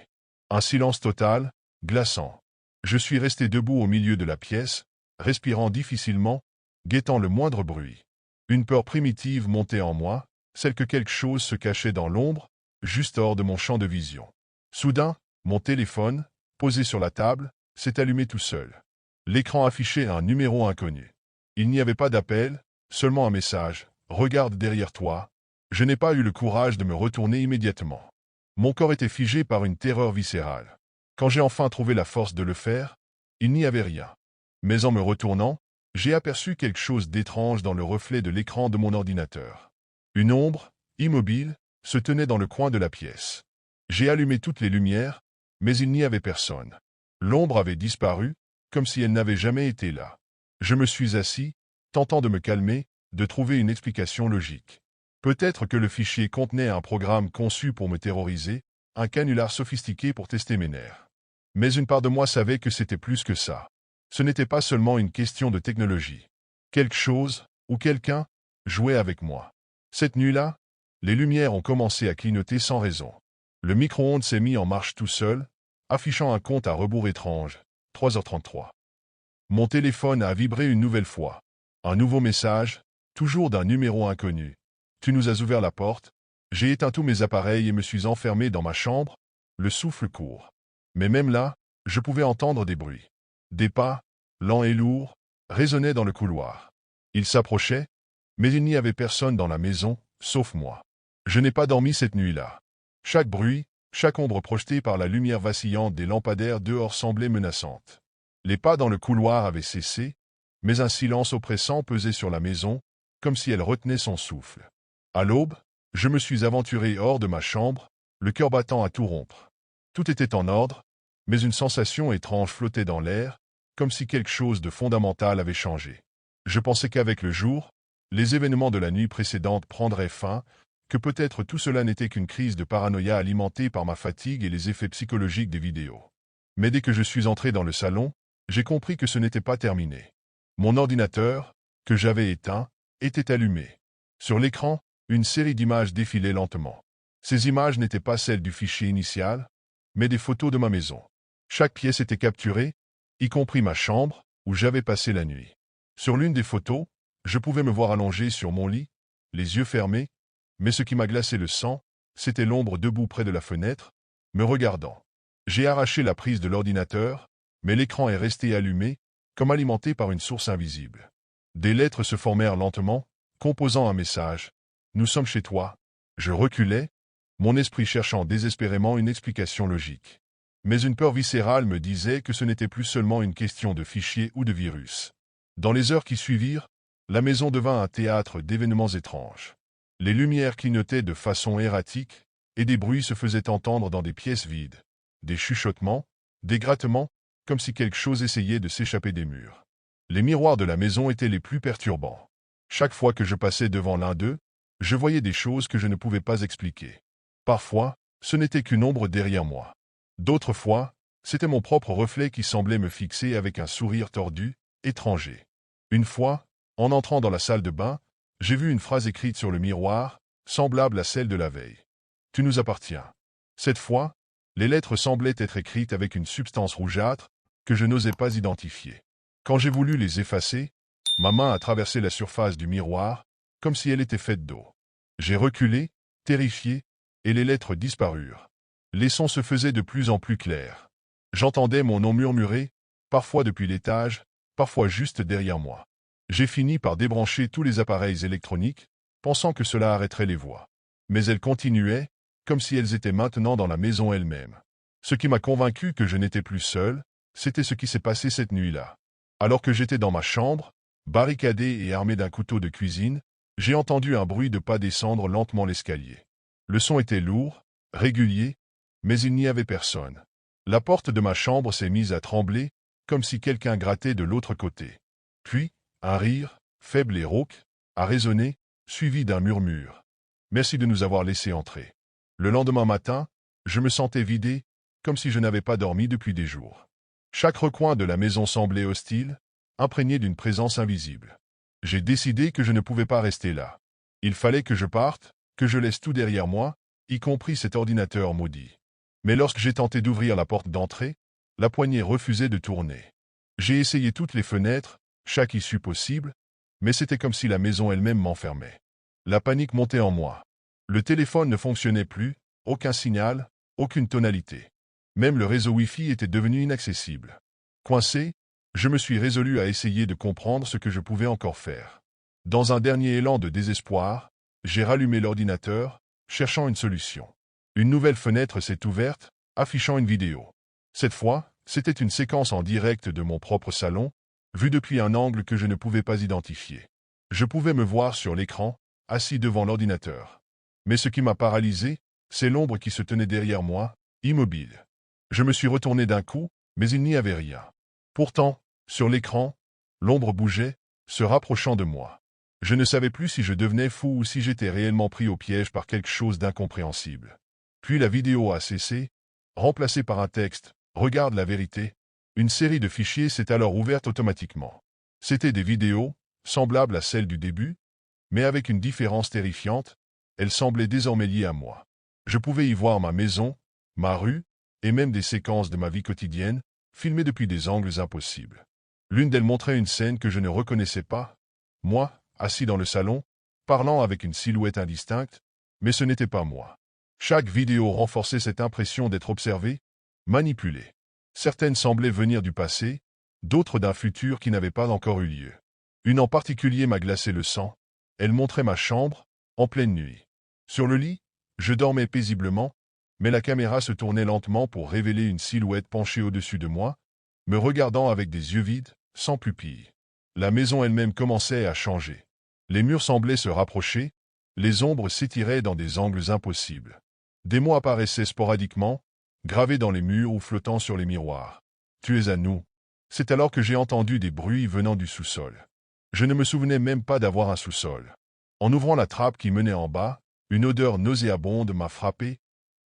Un silence total, glaçant. Je suis resté debout au milieu de la pièce, respirant difficilement, guettant le moindre bruit. Une peur primitive montait en moi, celle que quelque chose se cachait dans l'ombre, juste hors de mon champ de vision. Soudain, mon téléphone, posé sur la table, s'est allumé tout seul. L'écran affichait un numéro inconnu. Il n'y avait pas d'appel, seulement un message. « Regarde derrière toi ». Je n'ai pas eu le courage de me retourner immédiatement. Mon corps était figé par une terreur viscérale. Quand j'ai enfin trouvé la force de le faire, il n'y avait rien. Mais en me retournant, j'ai aperçu quelque chose d'étrange dans le reflet de l'écran de mon ordinateur. Une ombre, immobile, se tenait dans le coin de la pièce. J'ai allumé toutes les lumières, mais il n'y avait personne. L'ombre avait disparu, comme si elle n'avait jamais été là. Je me suis assis, tentant de me calmer, de trouver une explication logique. Peut-être que le fichier contenait un programme conçu pour me terroriser, un canular sophistiqué pour tester mes nerfs. Mais une part de moi savait que c'était plus que ça. Ce n'était pas seulement une question de technologie. Quelque chose, ou quelqu'un, jouait avec moi. Cette nuit-là, les lumières ont commencé à clignoter sans raison. Le micro-ondes s'est mis en marche tout seul, affichant un compte à rebours étrange, 3h33. Mon téléphone a vibré une nouvelle fois. Un nouveau message, toujours d'un numéro inconnu. Tu nous as ouvert la porte. J'ai éteint tous mes appareils et me suis enfermé dans ma chambre, le souffle court. Mais même là, je pouvais entendre des bruits. Des pas, lents et lourds, résonnaient dans le couloir. Ils s'approchaient, mais il n'y avait personne dans la maison, sauf moi. Je n'ai pas dormi cette nuit-là. Chaque bruit, chaque ombre projetée par la lumière vacillante des lampadaires dehors semblait menaçante. Les pas dans le couloir avaient cessé, mais un silence oppressant pesait sur la maison, comme si elle retenait son souffle. À l'aube, je me suis aventuré hors de ma chambre, le cœur battant à tout rompre. Tout était en ordre, mais une sensation étrange flottait dans l'air, comme si quelque chose de fondamental avait changé. Je pensais qu'avec le jour, les événements de la nuit précédente prendraient fin, que peut-être tout cela n'était qu'une crise de paranoïa alimentée par ma fatigue et les effets psychologiques des vidéos. Mais dès que je suis entré dans le salon, j'ai compris que ce n'était pas terminé. Mon ordinateur, que j'avais éteint, était allumé. Sur l'écran, une série d'images défilait lentement. Ces images n'étaient pas celles du fichier initial, mais des photos de ma maison. Chaque pièce était capturée, y compris ma chambre, où j'avais passé la nuit. Sur l'une des photos, je pouvais me voir allongé sur mon lit, les yeux fermés, mais ce qui m'a glacé le sang, c'était l'ombre debout près de la fenêtre, me regardant. J'ai arraché la prise de l'ordinateur, mais l'écran est resté allumé, comme alimenté par une source invisible. Des lettres se formèrent lentement, composant un message. « Nous sommes chez toi ». Je reculais, mon esprit cherchant désespérément une explication logique. Mais une peur viscérale me disait que ce n'était plus seulement une question de fichiers ou de virus. Dans les heures qui suivirent, la maison devint un théâtre d'événements étranges. Les lumières clignotaient de façon erratique, et des bruits se faisaient entendre dans des pièces vides. Des chuchotements, des grattements, comme si quelque chose essayait de s'échapper des murs. Les miroirs de la maison étaient les plus perturbants. Chaque fois que je passais devant l'un d'eux, je voyais des choses que je ne pouvais pas expliquer. Parfois, ce n'était qu'une ombre derrière moi. D'autres fois, c'était mon propre reflet qui semblait me fixer avec un sourire tordu, étranger. Une fois, en entrant dans la salle de bain, j'ai vu une phrase écrite sur le miroir, semblable à celle de la veille. « Tu nous appartiens ». Cette fois, les lettres semblaient être écrites avec une substance rougeâtre que je n'osais pas identifier. Quand j'ai voulu les effacer, ma main a traversé la surface du miroir, comme si elle était faite d'eau. J'ai reculé, terrifié, et les lettres disparurent. Les sons se faisaient de plus en plus clairs. J'entendais mon nom murmurer, parfois depuis l'étage, parfois juste derrière moi. J'ai fini par débrancher tous les appareils électroniques, pensant que cela arrêterait les voix. Mais elles continuaient, comme si elles étaient maintenant dans la maison elle-même. Ce qui m'a convaincu que je n'étais plus seul, c'était ce qui s'est passé cette nuit-là. Alors que j'étais dans ma chambre, barricadé et armé d'un couteau de cuisine, j'ai entendu un bruit de pas descendre lentement l'escalier. Le son était lourd, régulier, mais il n'y avait personne. La porte de ma chambre s'est mise à trembler, comme si quelqu'un grattait de l'autre côté. Puis, un rire, faible et rauque, a résonné, suivi d'un murmure. « Merci de nous avoir laissés entrer. » Le lendemain matin, je me sentais vidé, comme si je n'avais pas dormi depuis des jours. Chaque recoin de la maison semblait hostile, imprégné d'une présence invisible. J'ai décidé que je ne pouvais pas rester là. Il fallait que je parte, que je laisse tout derrière moi, y compris cet ordinateur maudit. Mais lorsque j'ai tenté d'ouvrir la porte d'entrée, la poignée refusait de tourner. J'ai essayé toutes les fenêtres, chaque issue possible, mais c'était comme si la maison elle-même m'enfermait. La panique montait en moi. Le téléphone ne fonctionnait plus, aucun signal, aucune tonalité. Même le réseau Wi-Fi était devenu inaccessible. Coincé, je me suis résolu à essayer de comprendre ce que je pouvais encore faire. Dans un dernier élan de désespoir, j'ai rallumé l'ordinateur, cherchant une solution. Une nouvelle fenêtre s'est ouverte, affichant une vidéo. Cette fois, c'était une séquence en direct de mon propre salon, vue depuis un angle que je ne pouvais pas identifier. Je pouvais me voir sur l'écran, assis devant l'ordinateur. Mais ce qui m'a paralysé, c'est l'ombre qui se tenait derrière moi, immobile. Je me suis retourné d'un coup, mais il n'y avait rien. Pourtant, sur l'écran, l'ombre bougeait, se rapprochant de moi. Je ne savais plus si je devenais fou ou si j'étais réellement pris au piège par quelque chose d'incompréhensible. Puis la vidéo a cessé, remplacée par un texte « Regarde la vérité ». Une série de fichiers s'est alors ouverte automatiquement. C'étaient des vidéos, semblables à celles du début, mais avec une différence terrifiante, elles semblaient désormais liées à moi. Je pouvais y voir ma maison, ma rue, et même des séquences de ma vie quotidienne, filmées depuis des angles impossibles. L'une d'elles montrait une scène que je ne reconnaissais pas, moi, assis dans le salon, parlant avec une silhouette indistincte, mais ce n'était pas moi. Chaque vidéo renforçait cette impression d'être observé, manipulé. Certaines semblaient venir du passé, d'autres d'un futur qui n'avait pas encore eu lieu. Une en particulier m'a glacé le sang. Elle montrait ma chambre, en pleine nuit. Sur le lit, je dormais paisiblement, mais la caméra se tournait lentement pour révéler une silhouette penchée au-dessus de moi, me regardant avec des yeux vides, sans pupilles. La maison elle-même commençait à changer. Les murs semblaient se rapprocher, les ombres s'étiraient dans des angles impossibles. Des mots apparaissaient sporadiquement, gravés dans les murs ou flottant sur les miroirs. « Tu es à nous ». C'est alors que j'ai entendu des bruits venant du sous-sol. Je ne me souvenais même pas d'avoir un sous-sol. En ouvrant la trappe qui menait en bas, une odeur nauséabonde m'a frappé,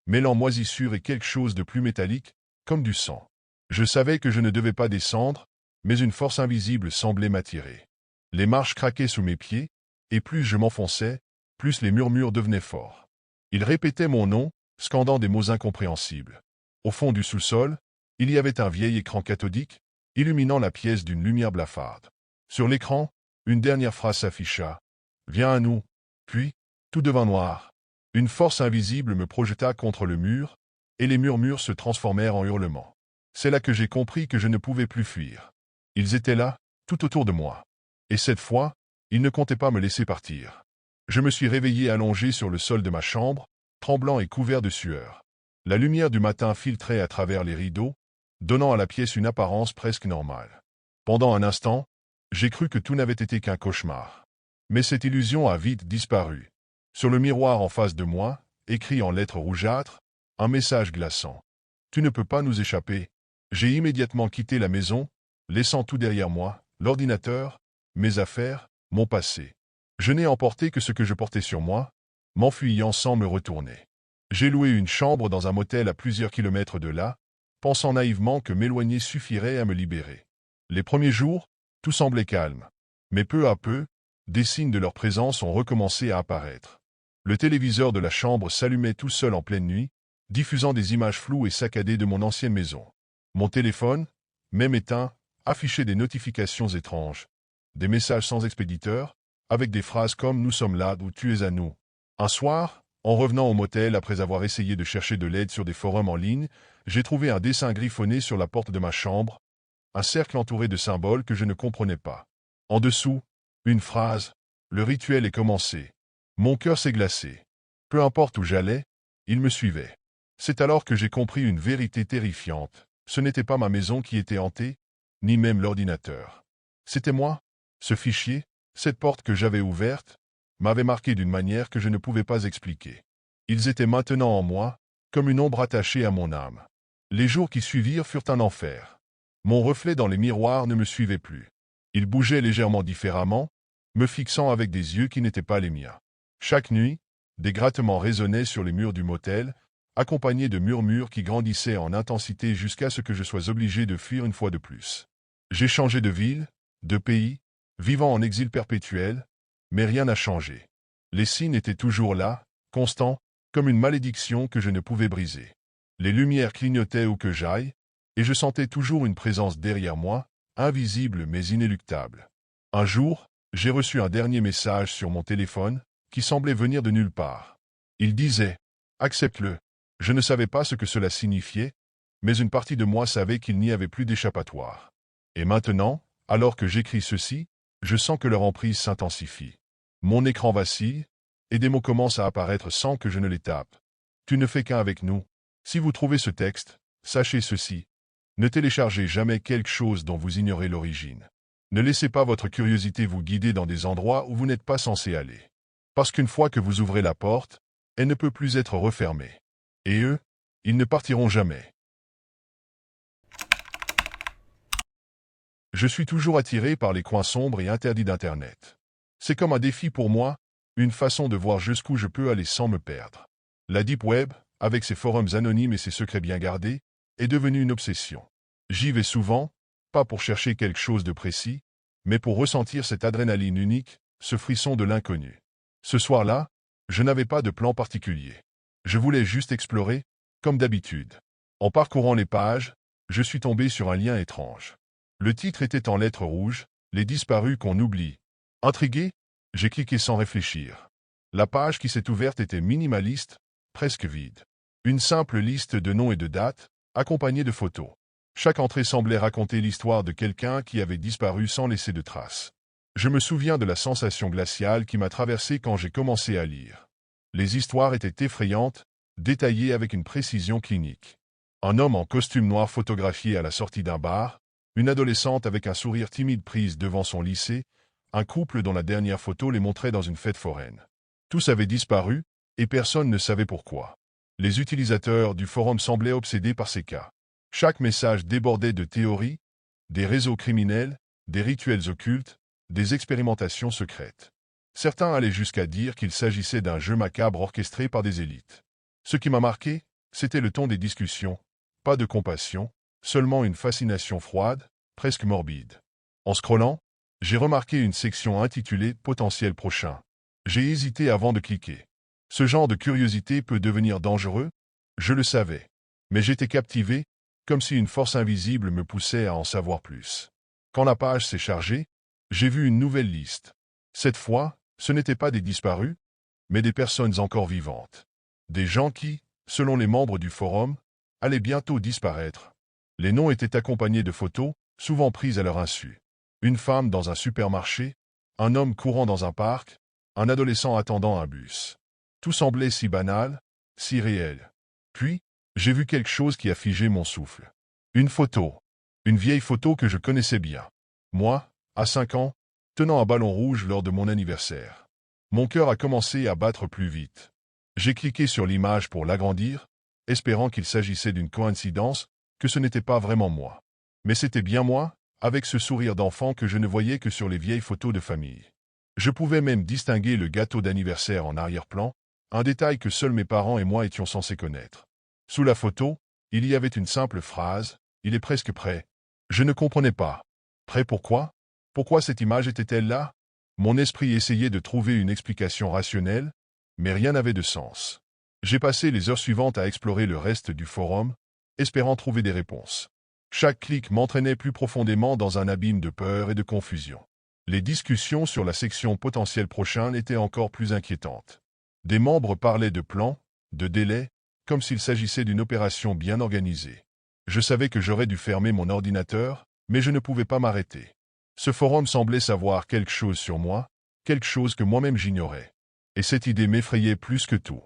mêlant moisissure et quelque chose de plus métallique, comme du sang. Je savais que je ne devais pas descendre, mais une force invisible semblait m'attirer. Les marches craquaient sous mes pieds, et plus je m'enfonçais, plus les murmures devenaient forts. Ils répétaient mon nom, scandant des mots incompréhensibles. Au fond du sous-sol, il y avait un vieil écran cathodique, illuminant la pièce d'une lumière blafarde. Sur l'écran, une dernière phrase s'afficha. « Viens à nous ». Puis, tout devint noir. Une force invisible me projeta contre le mur, et les murmures se transformèrent en hurlements. C'est là que j'ai compris que je ne pouvais plus fuir. Ils étaient là, tout autour de moi. Et cette fois, ils ne comptaient pas me laisser partir. Je me suis réveillé allongé sur le sol de ma chambre, tremblant et couvert de sueur. La lumière du matin filtrait à travers les rideaux, donnant à la pièce une apparence presque normale. Pendant un instant, j'ai cru que tout n'avait été qu'un cauchemar. Mais cette illusion a vite disparu. Sur le miroir en face de moi, écrit en lettres rougeâtres, un message glaçant. « Tu ne peux pas nous échapper ». J'ai immédiatement quitté la maison, laissant tout derrière moi, l'ordinateur, mes affaires, mon passé. Je n'ai emporté que ce que je portais sur moi, m'enfuyant sans me retourner. J'ai loué une chambre dans un motel à plusieurs kilomètres de là, pensant naïvement que m'éloigner suffirait à me libérer. Les premiers jours, tout semblait calme. Mais peu à peu, des signes de leur présence ont recommencé à apparaître. Le téléviseur de la chambre s'allumait tout seul en pleine nuit, diffusant des images floues et saccadées de mon ancienne maison. Mon téléphone, même éteint, affichait des notifications étranges. Des messages sans expéditeur, avec des phrases comme « Nous sommes là » ou « Tu es à nous ». Un soir, en revenant au motel après avoir essayé de chercher de l'aide sur des forums en ligne, j'ai trouvé un dessin griffonné sur la porte de ma chambre, un cercle entouré de symboles que je ne comprenais pas. En dessous, une phrase « Le rituel est commencé ». Mon cœur s'est glacé. Peu importe où j'allais, Il me suivait. C'est alors que j'ai compris une vérité terrifiante. Ce n'était pas ma maison qui était hantée, ni même l'ordinateur. C'était moi. Ce fichier, cette porte que j'avais ouverte, m'avait marqué d'une manière que je ne pouvais pas expliquer. Ils étaient maintenant en moi, comme une ombre attachée à mon âme. Les jours qui suivirent furent un enfer. Mon reflet dans les miroirs ne me suivait plus. Il bougeait légèrement différemment, me fixant avec des yeux qui n'étaient pas les miens. Chaque nuit, des grattements résonnaient sur les murs du motel, accompagnés de murmures qui grandissaient en intensité jusqu'à ce que je sois obligé de fuir une fois de plus. J'ai changé de ville, de pays, vivant en exil perpétuel, mais rien n'a changé. Les signes étaient toujours là, constants, comme une malédiction que je ne pouvais briser. Les lumières clignotaient où que j'aille, et je sentais toujours une présence derrière moi, invisible mais inéluctable. Un jour, j'ai reçu un dernier message sur mon téléphone, qui semblait venir de nulle part. Il disait « Accepte-le ». Je ne savais pas ce que cela signifiait, mais une partie de moi savait qu'il n'y avait plus d'échappatoire. Et maintenant, alors que j'écris ceci, je sens que leur emprise s'intensifie. Mon écran vacille, et des mots commencent à apparaître sans que je ne les tape. Tu ne fais qu'un avec nous. Si vous trouvez ce texte, sachez ceci. Ne téléchargez jamais quelque chose dont vous ignorez l'origine. Ne laissez pas votre curiosité vous guider dans des endroits où vous n'êtes pas censé aller. Parce qu'une fois que vous ouvrez la porte, elle ne peut plus être refermée. Et eux, ils ne partiront jamais. Je suis toujours attiré par les coins sombres et interdits d'Internet. C'est comme un défi pour moi, une façon de voir jusqu'où je peux aller sans me perdre. La Deep Web, avec ses forums anonymes et ses secrets bien gardés, est devenue une obsession. J'y vais souvent, pas pour chercher quelque chose de précis, mais pour ressentir cette adrénaline unique, ce frisson de l'inconnu. Ce soir-là, je n'avais pas de plan particulier. Je voulais juste explorer, comme d'habitude. En parcourant les pages, je suis tombé sur un lien étrange. Le titre était en lettres rouges, Les disparus qu'on oublie. Intrigué, j'ai cliqué sans réfléchir. La page qui s'est ouverte était minimaliste, presque vide. Une simple liste de noms et de dates, accompagnée de photos. Chaque entrée semblait raconter l'histoire de quelqu'un qui avait disparu sans laisser de traces. Je me souviens de la sensation glaciale qui m'a traversé quand j'ai commencé à lire. Les histoires étaient effrayantes, détaillées avec une précision clinique. Un homme en costume noir photographié à la sortie d'un bar, une adolescente avec un sourire timide prise devant son lycée, un couple dont la dernière photo les montrait dans une fête foraine. Tous avaient disparu, et personne ne savait pourquoi. Les utilisateurs du forum semblaient obsédés par ces cas. Chaque message débordait de théories, des réseaux criminels, des rituels occultes, des expérimentations secrètes. Certains allaient jusqu'à dire qu'il s'agissait d'un jeu macabre orchestré par des élites. Ce qui m'a marqué, c'était le ton des discussions. Pas de compassion, seulement une fascination froide, presque morbide. En scrollant, j'ai remarqué une section intitulée « Potentiel prochain ». J'ai hésité avant de cliquer. Ce genre de curiosité peut devenir dangereux, je le savais. Mais j'étais captivé, comme si une force invisible me poussait à en savoir plus. Quand la page s'est chargée, j'ai vu une nouvelle liste. Cette fois, ce n'étaient pas des disparus, mais des personnes encore vivantes. Des gens qui, selon les membres du forum, allaient bientôt disparaître. Les noms étaient accompagnés de photos, souvent prises à leur insu. Une femme dans un supermarché, un homme courant dans un parc, un adolescent attendant un bus. Tout semblait si banal, si réel. Puis, j'ai vu quelque chose qui a figé mon souffle. Une photo. Une vieille photo que je connaissais bien. Moi, à 5 ans, tenant un ballon rouge lors de mon anniversaire. Mon cœur a commencé à battre plus vite. J'ai cliqué sur l'image pour l'agrandir, espérant qu'il s'agissait d'une coïncidence, que ce n'était pas vraiment moi. Mais c'était bien moi, avec ce sourire d'enfant que je ne voyais que sur les vieilles photos de famille. Je pouvais même distinguer le gâteau d'anniversaire en arrière-plan, un détail que seuls mes parents et moi étions censés connaître. Sous la photo, il y avait une simple phrase, « Il est presque prêt ». Je ne comprenais pas. Prêt pourquoi? Pourquoi cette image était-elle là? Mon esprit essayait de trouver une explication rationnelle, mais rien n'avait de sens. J'ai passé les heures suivantes à explorer le reste du forum, espérant trouver des réponses. Chaque clic m'entraînait plus profondément dans un abîme de peur et de confusion. Les discussions sur la section potentiel prochain étaient encore plus inquiétantes. Des membres parlaient de plans, de délais, comme s'il s'agissait d'une opération bien organisée. Je savais que j'aurais dû fermer mon ordinateur, mais je ne pouvais pas m'arrêter. Ce forum semblait savoir quelque chose sur moi, quelque chose que moi-même j'ignorais. Et cette idée m'effrayait plus que tout.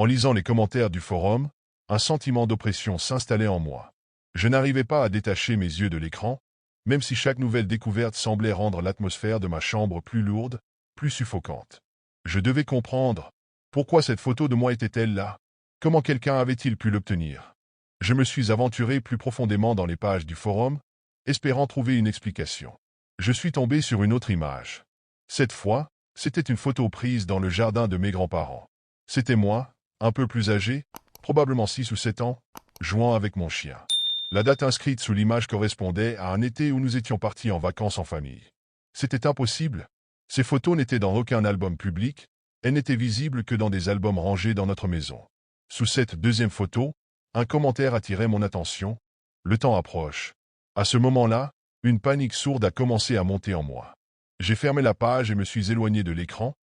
En lisant les commentaires du forum, un sentiment d'oppression s'installait en moi. Je n'arrivais pas à détacher mes yeux de l'écran, même si chaque nouvelle découverte semblait rendre l'atmosphère de ma chambre plus lourde, plus suffocante. Je devais comprendre. Pourquoi cette photo de moi était-elle là? Comment quelqu'un avait-il pu l'obtenir? Je me suis aventuré plus profondément dans les pages du forum, espérant trouver une explication. Je suis tombé sur une autre image. Cette fois, c'était une photo prise dans le jardin de mes grands-parents. C'était moi, un peu plus âgé, probablement 6 ou 7 ans, jouant avec mon chien. La date inscrite sous l'image correspondait à un été où nous étions partis en vacances en famille. C'était impossible. Ces photos n'étaient dans aucun album public, elles n'étaient visibles que dans des albums rangés dans notre maison. Sous cette deuxième photo, un commentaire attirait mon attention. Le temps approche. À ce moment-là, une panique sourde a commencé à monter en moi. J'ai fermé la page et me suis éloigné de l'écran,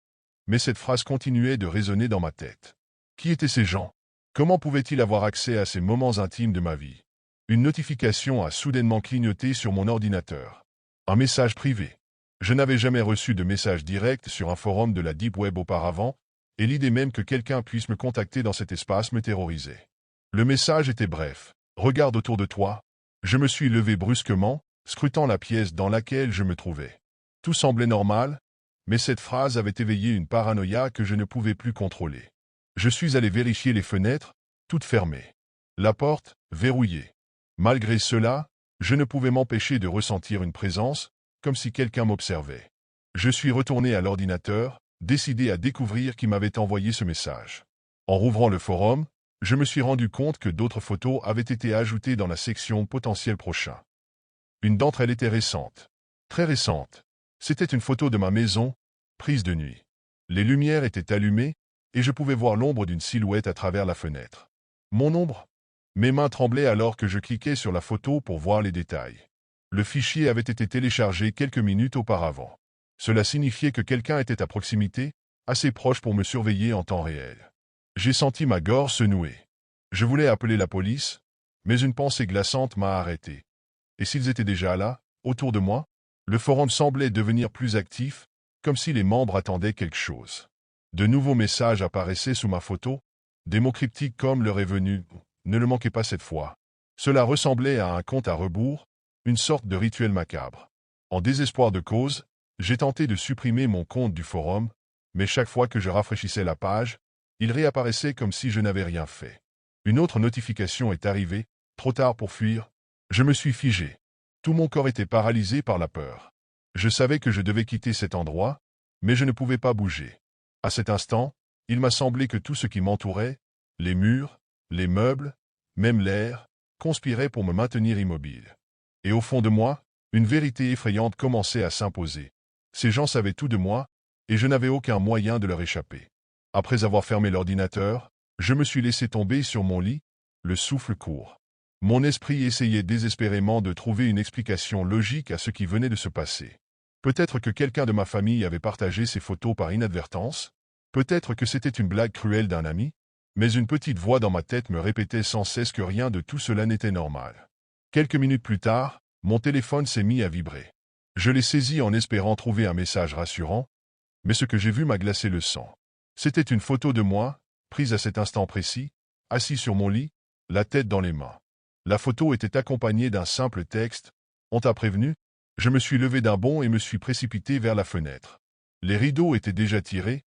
mais cette phrase continuait de résonner dans ma tête. Qui étaient ces gens? Comment pouvaient-ils avoir accès à ces moments intimes de ma vie? Une notification a soudainement clignoté sur mon ordinateur. Un message privé. Je n'avais jamais reçu de message direct sur un forum de la Deep Web auparavant, et l'idée même que quelqu'un puisse me contacter dans cet espace me terrorisait. Le message était bref. Regarde autour de toi. Je me suis levé brusquement, scrutant la pièce dans laquelle je me trouvais. Tout semblait normal, mais cette phrase avait éveillé une paranoïa que je ne pouvais plus contrôler. Je suis allé vérifier les fenêtres, toutes fermées. La porte, verrouillée. Malgré cela, je ne pouvais m'empêcher de ressentir une présence, comme si quelqu'un m'observait. Je suis retourné à l'ordinateur, décidé à découvrir qui m'avait envoyé ce message. En rouvrant le forum, je me suis rendu compte que d'autres photos avaient été ajoutées dans la section potentiel prochain. Une d'entre elles était récente. Très récente. C'était une photo de ma maison, prise de nuit. Les lumières étaient allumées, et je pouvais voir l'ombre d'une silhouette à travers la fenêtre. Mon ombre? Mes mains tremblaient alors que je cliquais sur la photo pour voir les détails. Le fichier avait été téléchargé quelques minutes auparavant. Cela signifiait que quelqu'un était à proximité, assez proche pour me surveiller en temps réel. J'ai senti ma gorge se nouer. Je voulais appeler la police, mais une pensée glaçante m'a arrêté. Et s'ils étaient déjà là, autour de moi? Le forum semblait devenir plus actif, comme si les membres attendaient quelque chose. De nouveaux messages apparaissaient sous ma photo, des mots cryptiques comme leur est venu, ne le manquez pas cette fois. Cela ressemblait à un compte à rebours, une sorte de rituel macabre. En désespoir de cause, j'ai tenté de supprimer mon compte du forum, mais chaque fois que je rafraîchissais la page, il réapparaissait comme si je n'avais rien fait. Une autre notification est arrivée, trop tard pour fuir. Je me suis figé. Tout mon corps était paralysé par la peur. Je savais que je devais quitter cet endroit, mais je ne pouvais pas bouger. À cet instant, il m'a semblé que tout ce qui m'entourait, les murs, les meubles, même l'air, conspirait pour me maintenir immobile. Et au fond de moi, une vérité effrayante commençait à s'imposer. Ces gens savaient tout de moi, et je n'avais aucun moyen de leur échapper. Après avoir fermé l'ordinateur, je me suis laissé tomber sur mon lit, le souffle court. Mon esprit essayait désespérément de trouver une explication logique à ce qui venait de se passer. Peut-être que quelqu'un de ma famille avait partagé ces photos par inadvertance, peut-être que c'était une blague cruelle d'un ami, mais une petite voix dans ma tête me répétait sans cesse que rien de tout cela n'était normal. Quelques minutes plus tard, mon téléphone s'est mis à vibrer. Je l'ai saisi en espérant trouver un message rassurant, mais ce que j'ai vu m'a glacé le sang. C'était une photo de moi, prise à cet instant précis, assis sur mon lit, la tête dans les mains. La photo était accompagnée d'un simple texte « On t'a prévenu ?» Je me suis levé d'un bond et me suis précipité vers la fenêtre. Les rideaux étaient déjà tirés,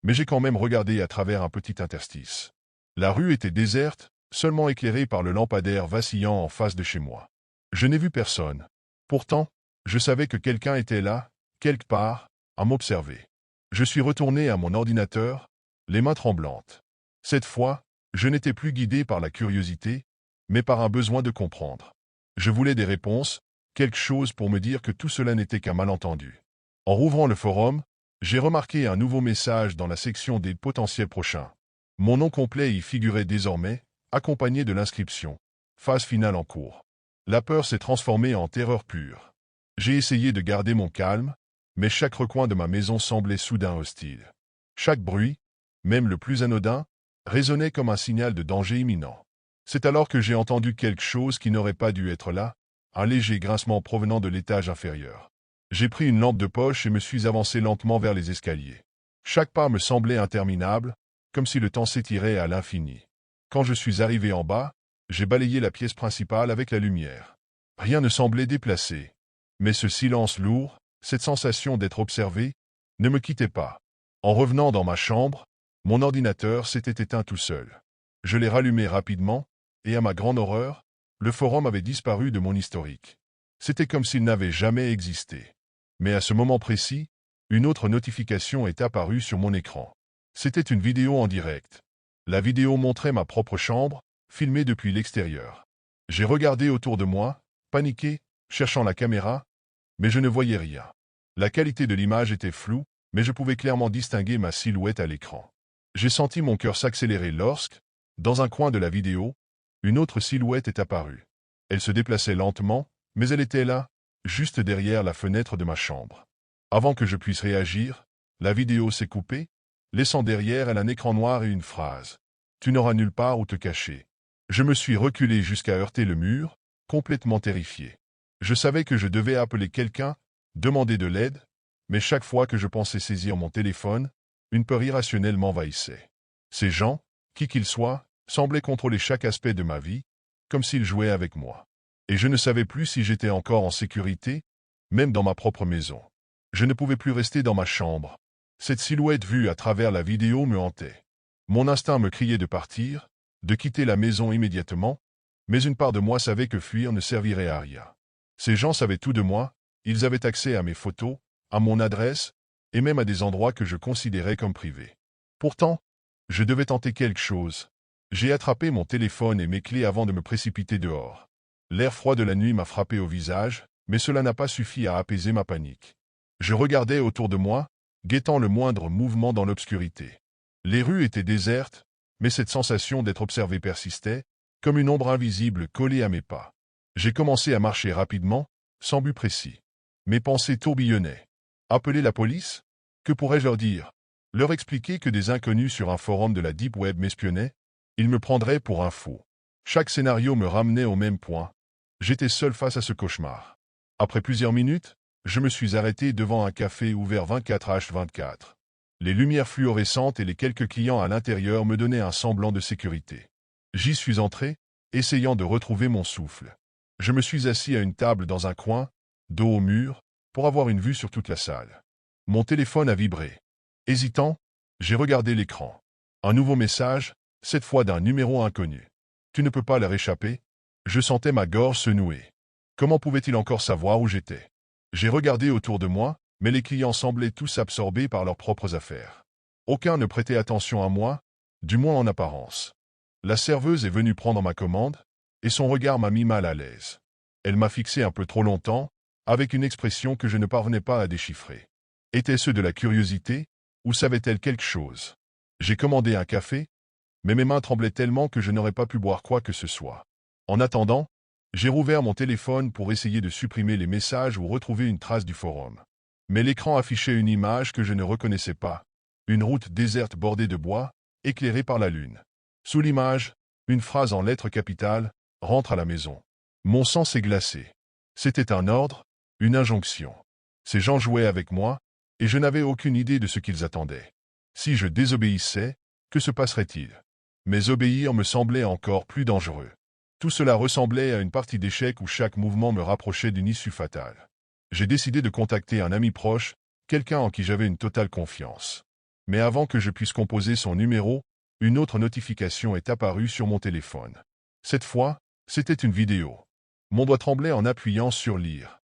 mais j'ai quand même regardé à travers un petit interstice. La rue était déserte, seulement éclairée par le lampadaire vacillant en face de chez moi. Je n'ai vu personne. Pourtant, je savais que quelqu'un était là, quelque part, à m'observer. Je suis retourné à mon ordinateur, les mains tremblantes. Cette fois, je n'étais plus guidé par la curiosité, mais par un besoin de comprendre. Je voulais des réponses, quelque chose pour me dire que tout cela n'était qu'un malentendu. En rouvrant le forum, j'ai remarqué un nouveau message dans la section des potentiels prochains. Mon nom complet y figurait désormais, accompagné de l'inscription « Phase finale en cours ». La peur s'est transformée en terreur pure. J'ai essayé de garder mon calme, mais chaque recoin de ma maison semblait soudain hostile. Chaque bruit, même le plus anodin, résonnait comme un signal de danger imminent. C'est alors que j'ai entendu quelque chose qui n'aurait pas dû être là, un léger grincement provenant de l'étage inférieur. J'ai pris une lampe de poche et me suis avancé lentement vers les escaliers. Chaque pas me semblait interminable, comme si le temps s'étirait à l'infini. Quand je suis arrivé en bas, j'ai balayé la pièce principale avec la lumière. Rien ne semblait déplacé. Mais ce silence lourd, cette sensation d'être observé, ne me quittait pas. En revenant dans ma chambre, mon ordinateur s'était éteint tout seul. Je l'ai rallumé rapidement, et à ma grande horreur, le forum avait disparu de mon historique. C'était comme s'il n'avait jamais existé. Mais à ce moment précis, une autre notification est apparue sur mon écran. C'était une vidéo en direct. La vidéo montrait ma propre chambre, filmée depuis l'extérieur. J'ai regardé autour de moi, paniqué, cherchant la caméra, mais je ne voyais rien. La qualité de l'image était floue, mais je pouvais clairement distinguer ma silhouette à l'écran. J'ai senti mon cœur s'accélérer lorsque, dans un coin de la vidéo, une autre silhouette est apparue. Elle se déplaçait lentement, mais elle était là, juste derrière la fenêtre de ma chambre. Avant que je puisse réagir, la vidéo s'est coupée, laissant derrière elle un écran noir et une phrase. « Tu n'auras nulle part où te cacher ». Je me suis reculé jusqu'à heurter le mur, complètement terrifié. Je savais que je devais appeler quelqu'un, demander de l'aide, mais chaque fois que je pensais saisir mon téléphone, une peur irrationnelle m'envahissait. Ces gens, qui qu'ils soient, semblaient contrôler chaque aspect de ma vie, comme s'ils jouaient avec moi. Et je ne savais plus si j'étais encore en sécurité, même dans ma propre maison. Je ne pouvais plus rester dans ma chambre. Cette silhouette vue à travers la vidéo me hantait. Mon instinct me criait de partir, de quitter la maison immédiatement, mais une part de moi savait que fuir ne servirait à rien. Ces gens savaient tout de moi, ils avaient accès à mes photos, à mon adresse, et même à des endroits que je considérais comme privés. Pourtant, je devais tenter quelque chose. J'ai attrapé mon téléphone et mes clés avant de me précipiter dehors. L'air froid de la nuit m'a frappé au visage, mais cela n'a pas suffi à apaiser ma panique. Je regardais autour de moi, guettant le moindre mouvement dans l'obscurité. Les rues étaient désertes, mais cette sensation d'être observé persistait, comme une ombre invisible collée à mes pas. J'ai commencé à marcher rapidement, sans but précis. Mes pensées tourbillonnaient. Appeler la police? Que pourrais-je leur dire? Leur expliquer que des inconnus sur un forum de la Deep Web m'espionnaient? Ils me prendraient pour un fou. Chaque scénario me ramenait au même point. J'étais seul face à ce cauchemar. Après plusieurs minutes, je me suis arrêté devant un café ouvert 24h24. Les lumières fluorescentes et les quelques clients à l'intérieur me donnaient un semblant de sécurité. J'y suis entré, essayant de retrouver mon souffle. Je me suis assis à une table dans un coin, dos au mur, pour avoir une vue sur toute la salle. Mon téléphone a vibré. Hésitant, j'ai regardé l'écran. Un nouveau message, cette fois d'un numéro inconnu. « Tu ne peux pas leur échapper ?» Je sentais ma gorge se nouer. Comment pouvait-il encore savoir où j'étais? J'ai regardé autour de moi, mais les clients semblaient tous absorbés par leurs propres affaires. Aucun ne prêtait attention à moi, du moins en apparence. La serveuse est venue prendre ma commande, et son regard m'a mis mal à l'aise. Elle m'a fixé un peu trop longtemps, avec une expression que je ne parvenais pas à déchiffrer. Était-ce de la curiosité, ou savait-elle quelque chose? J'ai commandé un café, mais mes mains tremblaient tellement que je n'aurais pas pu boire quoi que ce soit. En attendant, j'ai rouvert mon téléphone pour essayer de supprimer les messages ou retrouver une trace du forum. Mais l'écran affichait une image que je ne reconnaissais pas. Une route déserte bordée de bois, éclairée par la lune. Sous l'image, une phrase en lettres capitales, « Rentre à la maison ». Mon sang s'est glacé. C'était un ordre, une injonction. Ces gens jouaient avec moi, et je n'avais aucune idée de ce qu'ils attendaient. Si je désobéissais, que se passerait-il? Mais obéir me semblait encore plus dangereux. Tout cela ressemblait à une partie d'échecs où chaque mouvement me rapprochait d'une issue fatale. J'ai décidé de contacter un ami proche, quelqu'un en qui j'avais une totale confiance. Mais avant que je puisse composer son numéro, une autre notification est apparue sur mon téléphone. Cette fois, c'était une vidéo. Mon doigt tremblait en appuyant sur « Lire ».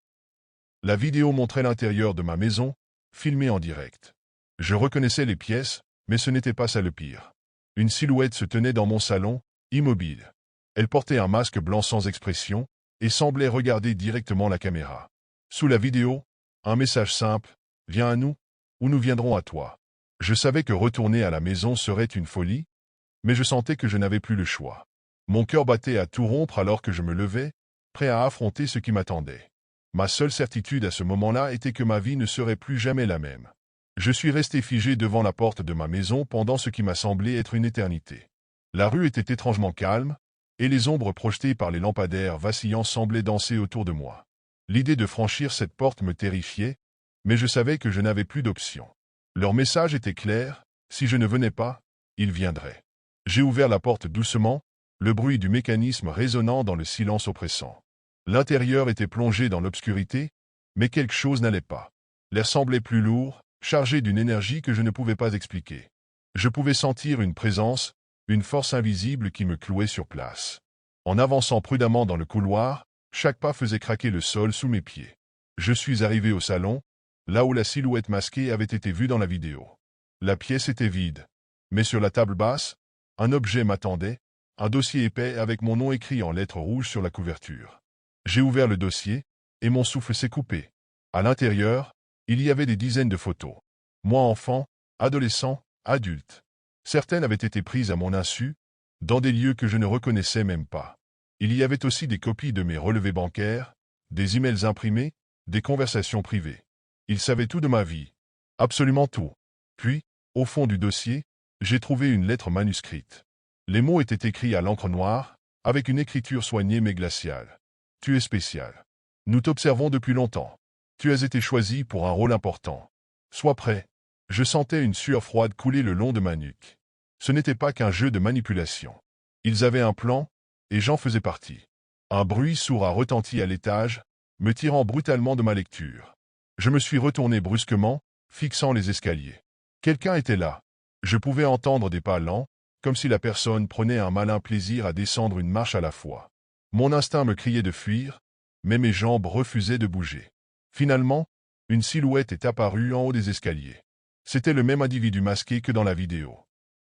La vidéo montrait l'intérieur de ma maison, filmée en direct. Je reconnaissais les pièces, mais ce n'était pas ça le pire. Une silhouette se tenait dans mon salon, immobile. Elle portait un masque blanc sans expression, et semblait regarder directement la caméra. Sous la vidéo, un message simple, « Viens à nous, ou nous viendrons à toi ». Je savais que retourner à la maison serait une folie, mais je sentais que je n'avais plus le choix. Mon cœur battait à tout rompre alors que je me levais, prêt à affronter ce qui m'attendait. Ma seule certitude à ce moment-là était que ma vie ne serait plus jamais la même. Je suis resté figé devant la porte de ma maison pendant ce qui m'a semblé être une éternité. La rue était étrangement calme, et les ombres projetées par les lampadaires vacillants semblaient danser autour de moi. L'idée de franchir cette porte me terrifiait, mais je savais que je n'avais plus d'option. Leur message était clair, si je ne venais pas, il viendrait. J'ai ouvert la porte doucement, le bruit du mécanisme résonnant dans le silence oppressant. L'intérieur était plongé dans l'obscurité, mais quelque chose n'allait pas. L'air semblait plus lourd, chargé d'une énergie que je ne pouvais pas expliquer. Je pouvais sentir une présence, une force invisible qui me clouait sur place. En avançant prudemment dans le couloir, chaque pas faisait craquer le sol sous mes pieds. Je suis arrivé au salon, là où la silhouette masquée avait été vue dans la vidéo. La pièce était vide, mais sur la table basse, un objet m'attendait, un dossier épais avec mon nom écrit en lettres rouges sur la couverture. J'ai ouvert le dossier, et mon souffle s'est coupé. À l'intérieur, il y avait des dizaines de photos. Moi enfant, adolescent, adulte. Certaines avaient été prises à mon insu, dans des lieux que je ne reconnaissais même pas. Il y avait aussi des copies de mes relevés bancaires, des emails imprimés, des conversations privées. Il savait tout de ma vie. Absolument tout. Puis, au fond du dossier, j'ai trouvé une lettre manuscrite. Les mots étaient écrits à l'encre noire, avec une écriture soignée mais glaciale. Tu es spécial. Nous t'observons depuis longtemps. Tu as été choisi pour un rôle important. Sois prêt. Je sentais une sueur froide couler le long de ma nuque. Ce n'était pas qu'un jeu de manipulation. Ils avaient un plan, et j'en faisais partie. Un bruit sourd a retenti à l'étage, me tirant brutalement de ma lecture. Je me suis retourné brusquement, fixant les escaliers. Quelqu'un était là. Je pouvais entendre des pas lents, comme si la personne prenait un malin plaisir à descendre une marche à la fois. Mon instinct me criait de fuir, mais mes jambes refusaient de bouger. Finalement, une silhouette est apparue en haut des escaliers. C'était le même individu masqué que dans la vidéo.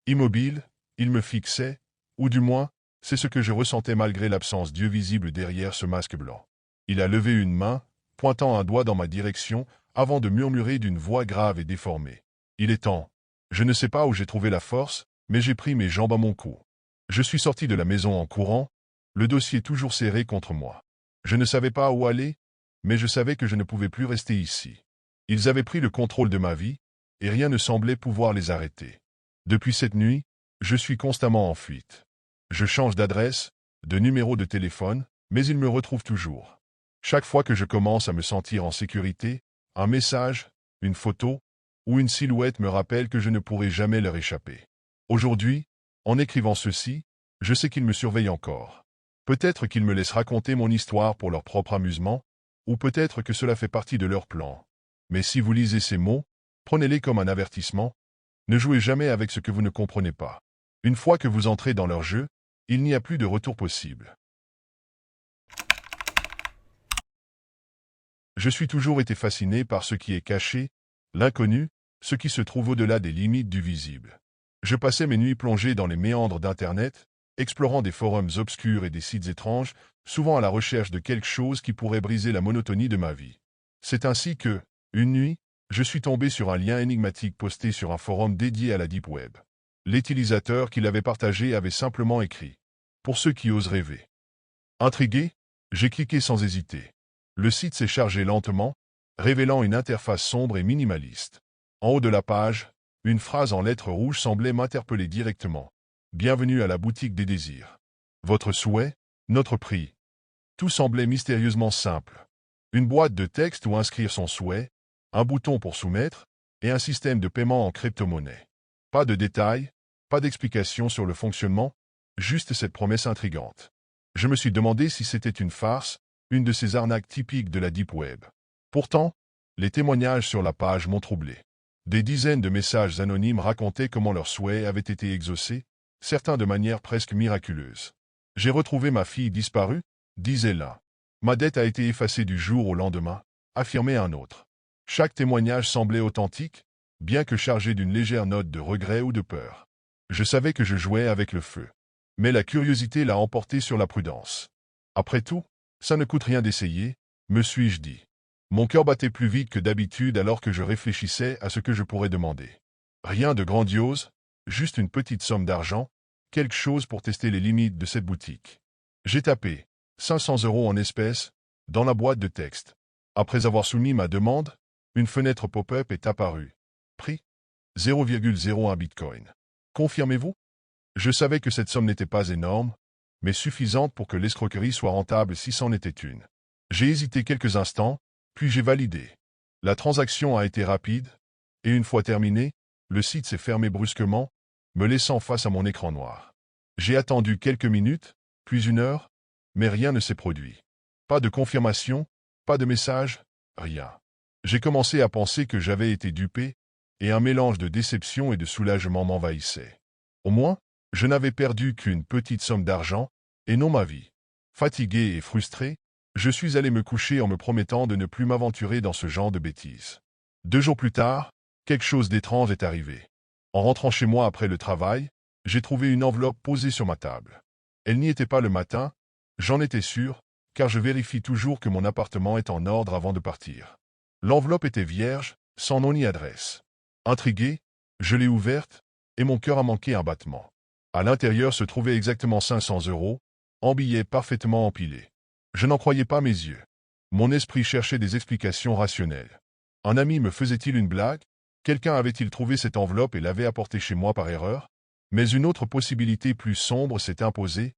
Immobile, il me fixait, ou du moins, c'est ce que je ressentais malgré l'absence d'yeux visibles derrière ce masque blanc. Il a levé une main, pointant un doigt dans ma direction, avant de murmurer d'une voix grave et déformée. Il est temps. Je ne sais pas où j'ai trouvé la force, mais j'ai pris mes jambes à mon cou. Je suis sorti de la maison en courant, le dossier toujours serré contre moi. Je ne savais pas où aller, mais je savais que je ne pouvais plus rester ici. Ils avaient pris le contrôle de ma vie, et rien ne semblait pouvoir les arrêter. Depuis cette nuit, je suis constamment en fuite. Je change d'adresse, de numéro de téléphone, mais ils me retrouvent toujours. Chaque fois que je commence à me sentir en sécurité, un message, une photo, ou une silhouette me rappelle que je ne pourrai jamais leur échapper. Aujourd'hui, en écrivant ceci, je sais qu'ils me surveillent encore. Peut-être qu'ils me laissent raconter mon histoire pour leur propre amusement, ou peut-être que cela fait partie de leur plan. Mais si vous lisez ces mots, prenez-les comme un avertissement. Ne jouez jamais avec ce que vous ne comprenez pas. Une fois que vous entrez dans leur jeu, il n'y a plus de retour possible. Je suis toujours été fasciné par ce qui est caché, l'inconnu, ce qui se trouve au-delà des limites du visible. Je passais mes nuits plongé dans les méandres d'Internet, explorant des forums obscurs et des sites étranges, souvent à la recherche de quelque chose qui pourrait briser la monotonie de ma vie. C'est ainsi que, une nuit, je suis tombé sur un lien énigmatique posté sur un forum dédié à la Deep Web. L'utilisateur qui l'avait partagé avait simplement écrit « Pour ceux qui osent rêver ». Intrigué, j'ai cliqué sans hésiter. Le site s'est chargé lentement, révélant une interface sombre et minimaliste. En haut de la page, une phrase en lettres rouges semblait m'interpeller directement. « Bienvenue à la boutique des désirs. Votre souhait, notre prix. » Tout semblait mystérieusement simple. Une boîte de texte où inscrire son souhait, un bouton pour soumettre, et un système de paiement en crypto-monnaie. Pas de détails, pas d'explication sur le fonctionnement, juste cette promesse intrigante. Je me suis demandé si c'était une farce, une de ces arnaques typiques de la Deep Web. Pourtant, les témoignages sur la page m'ont troublé. Des dizaines de messages anonymes racontaient comment leurs souhaits avaient été exaucés, certains de manière presque miraculeuse. J'ai retrouvé ma fille disparue, disait l'un. Ma dette a été effacée du jour au lendemain, affirmait un autre. Chaque témoignage semblait authentique, bien que chargé d'une légère note de regret ou de peur. Je savais que je jouais avec le feu. Mais la curiosité l'a emporté sur la prudence. Après tout, ça ne coûte rien d'essayer, me suis-je dit. Mon cœur battait plus vite que d'habitude alors que je réfléchissais à ce que je pourrais demander. Rien de grandiose, juste une petite somme d'argent, quelque chose pour tester les limites de cette boutique. J'ai tapé 500 € en espèces dans la boîte de texte. Après avoir soumis ma demande, une fenêtre pop-up est apparue. Prix 0,01 Bitcoin. Confirmez-vous? Je savais que cette somme n'était pas énorme, mais suffisante pour que l'escroquerie soit rentable si c'en était une. J'ai hésité quelques instants, puis j'ai validé. La transaction a été rapide, et une fois terminée, le site s'est fermé brusquement, me laissant face à mon écran noir. J'ai attendu quelques minutes, puis 1 heure, mais rien ne s'est produit. Pas de confirmation, pas de message, rien. J'ai commencé à penser que j'avais été dupé, et un mélange de déception et de soulagement m'envahissait. Au moins, je n'avais perdu qu'une petite somme d'argent, et non ma vie. Fatigué et frustré, je suis allé me coucher en me promettant de ne plus m'aventurer dans ce genre de bêtises. 2 jours plus tard, quelque chose d'étrange est arrivé. En rentrant chez moi après le travail, j'ai trouvé une enveloppe posée sur ma table. Elle n'y était pas le matin, j'en étais sûr, car je vérifie toujours que mon appartement est en ordre avant de partir. L'enveloppe était vierge, sans nom ni adresse. Intrigué, je l'ai ouverte, et mon cœur a manqué un battement. À l'intérieur se trouvaient exactement 500 euros, en billets parfaitement empilés. Je n'en croyais pas mes yeux. Mon esprit cherchait des explications rationnelles. Un ami me faisait-il une blague? Quelqu'un avait-il trouvé cette enveloppe et l'avait apportée chez moi par erreur? Mais une autre possibilité plus sombre s'est imposée.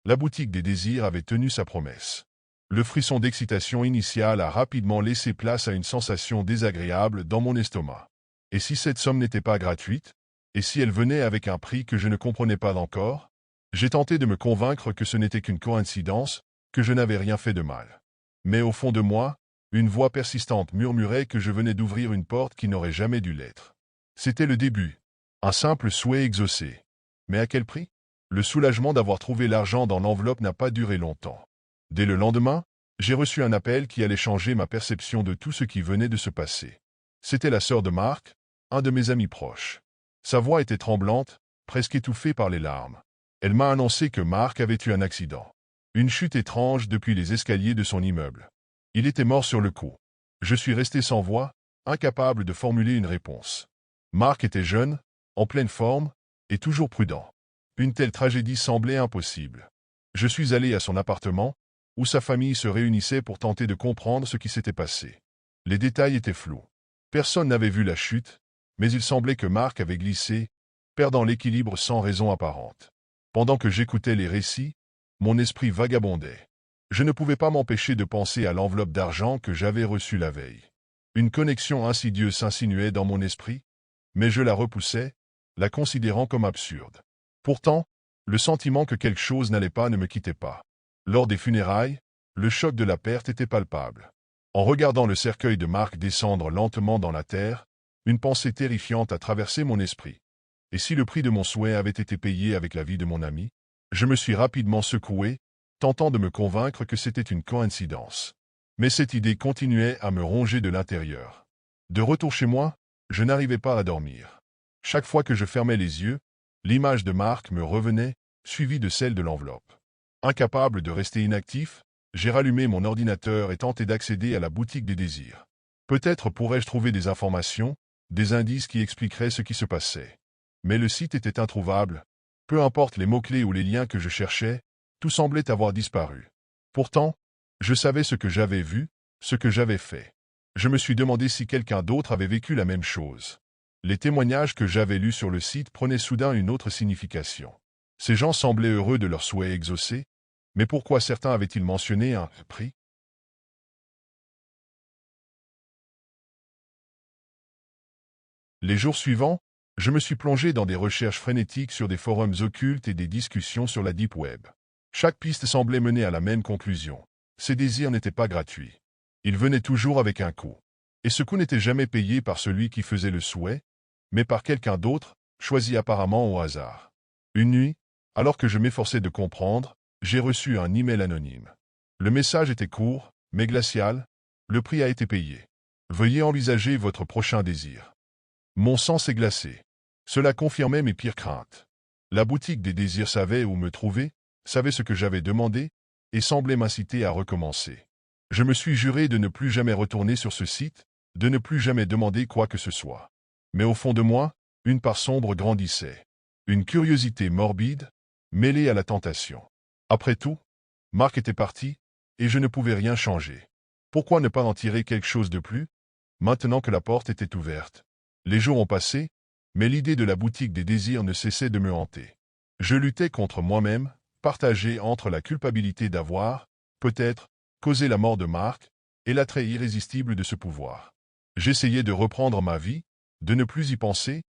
La boutique des désirs avait tenu sa promesse. Le frisson d'excitation initiale a rapidement laissé place à une sensation désagréable dans mon estomac. Et si cette somme n'était pas gratuite? Et si elle venait avec un prix que je ne comprenais pas encore? J'ai tenté de me convaincre que ce n'était qu'une coïncidence, que je n'avais rien fait de mal. Mais au fond de moi, une voix persistante murmurait que je venais d'ouvrir une porte qui n'aurait jamais dû l'être. C'était le début. Un simple souhait exaucé. Mais à quel prix? Le soulagement d'avoir trouvé l'argent dans l'enveloppe n'a pas duré longtemps. Dès le lendemain, j'ai reçu un appel qui allait changer ma perception de tout ce qui venait de se passer. C'était la sœur de Marc, un de mes amis proches. Sa voix était tremblante, presque étouffée par les larmes. Elle m'a annoncé que Marc avait eu un accident. Une chute étrange depuis les escaliers de son immeuble. Il était mort sur le coup. Je suis resté sans voix, incapable de formuler une réponse. Marc était jeune, en pleine forme, et toujours prudent. Une telle tragédie semblait impossible. Je suis allé à son appartement, où sa famille se réunissait pour tenter de comprendre ce qui s'était passé. Les détails étaient flous. Personne n'avait vu la chute, mais il semblait que Marc avait glissé, perdant l'équilibre sans raison apparente. Pendant que j'écoutais les récits, mon esprit vagabondait. Je ne pouvais pas m'empêcher de penser à l'enveloppe d'argent que j'avais reçue la veille. Une connexion insidieuse s'insinuait dans mon esprit, mais je la repoussais, la considérant comme absurde. Pourtant, le sentiment que quelque chose n'allait pas ne me quittait pas. Lors des funérailles, le choc de la perte était palpable. En regardant le cercueil de Marc descendre lentement dans la terre, une pensée terrifiante a traversé mon esprit. Et si le prix de mon souhait avait été payé avec la vie de mon ami? Je me suis rapidement secoué, tentant de me convaincre que c'était une coïncidence. Mais cette idée continuait à me ronger de l'intérieur. De retour chez moi, je n'arrivais pas à dormir. Chaque fois que je fermais les yeux, l'image de Marc me revenait, suivie de celle de l'enveloppe. Incapable de rester inactif, j'ai rallumé mon ordinateur et tenté d'accéder à la boutique des désirs. Peut-être pourrais-je trouver des informations, des indices qui expliqueraient ce qui se passait. Mais le site était introuvable. Peu importe les mots-clés ou les liens que je cherchais, tout semblait avoir disparu. Pourtant, je savais ce que j'avais vu, ce que j'avais fait. Je me suis demandé si quelqu'un d'autre avait vécu la même chose. Les témoignages que j'avais lus sur le site prenaient soudain une autre signification. Ces gens semblaient heureux de leur souhait exaucé, mais pourquoi certains avaient-ils mentionné un prix? Les jours suivants, je me suis plongé dans des recherches frénétiques sur des forums occultes et des discussions sur la Deep Web. Chaque piste semblait mener à la même conclusion. Ces désirs n'étaient pas gratuits. Ils venaient toujours avec un coût. Et ce coût n'était jamais payé par celui qui faisait le souhait, mais par quelqu'un d'autre, choisi apparemment au hasard. Une nuit, alors que je m'efforçais de comprendre, j'ai reçu un email anonyme. Le message était court, mais glacial. Le prix a été payé. Veuillez envisager votre prochain désir. Mon sang s'est glacé. Cela confirmait mes pires craintes. La boutique des désirs savait où me trouver, savait ce que j'avais demandé, et semblait m'inciter à recommencer. Je me suis juré de ne plus jamais retourner sur ce site, de ne plus jamais demander quoi que ce soit. Mais au fond de moi, une part sombre grandissait. Une curiosité morbide, mêlée à la tentation. Après tout, Marc était parti, et je ne pouvais rien changer. Pourquoi ne pas en tirer quelque chose de plus, maintenant que la porte était ouverte? Les jours ont passé, mais l'idée de la boutique des désirs ne cessait de me hanter. Je luttais contre moi-même, partagé entre la culpabilité d'avoir, peut-être, causé la mort de Marc, et l'attrait irrésistible de ce pouvoir. J'essayais de reprendre ma vie, de ne plus y penser,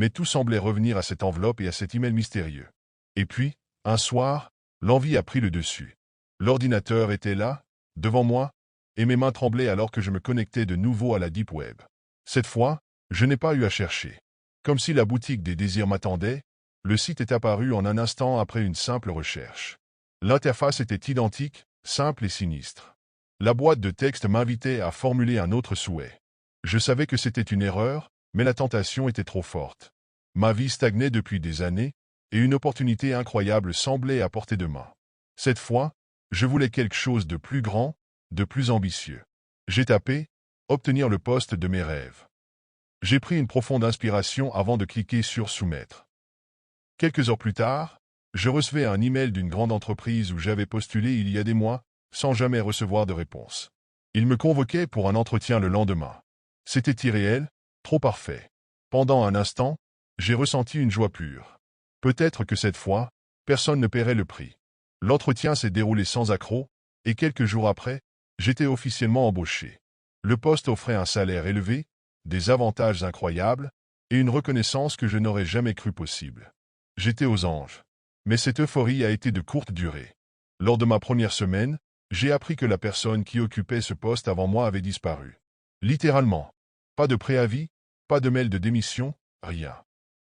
mais tout semblait revenir à cette enveloppe et à cet email mystérieux. Et puis, un soir, l'envie a pris le dessus. L'ordinateur était là, devant moi, et mes mains tremblaient alors que je me connectais de nouveau à la Deep Web. Cette fois, je n'ai pas eu à chercher. Comme si la boutique des désirs m'attendait, le site est apparu en un instant après une simple recherche. L'interface était identique, simple et sinistre. La boîte de texte m'invitait à formuler un autre souhait. Je savais que c'était une erreur, mais la tentation était trop forte. Ma vie stagnait depuis des années, et une opportunité incroyable semblait à portée de main. Cette fois, je voulais quelque chose de plus grand, de plus ambitieux. J'ai tapé « Obtenir le poste de mes rêves ». J'ai pris une profonde inspiration avant de cliquer sur « Soumettre ». Quelques heures plus tard, je recevais un email d'une grande entreprise où j'avais postulé il y a des mois, sans jamais recevoir de réponse. Ils me convoquaient pour un entretien le lendemain. C'était irréel, trop parfait. Pendant un instant, j'ai ressenti une joie pure. Peut-être que cette fois, personne ne paierait le prix. L'entretien s'est déroulé sans accroc, et quelques jours après, j'étais officiellement embauché. Le poste offrait un salaire élevé, des avantages incroyables, et une reconnaissance que je n'aurais jamais cru possible. J'étais aux anges. Mais cette euphorie a été de courte durée. Lors de ma première semaine, j'ai appris que la personne qui occupait ce poste avant moi avait disparu. Littéralement. Pas de préavis, pas de mail de démission, rien.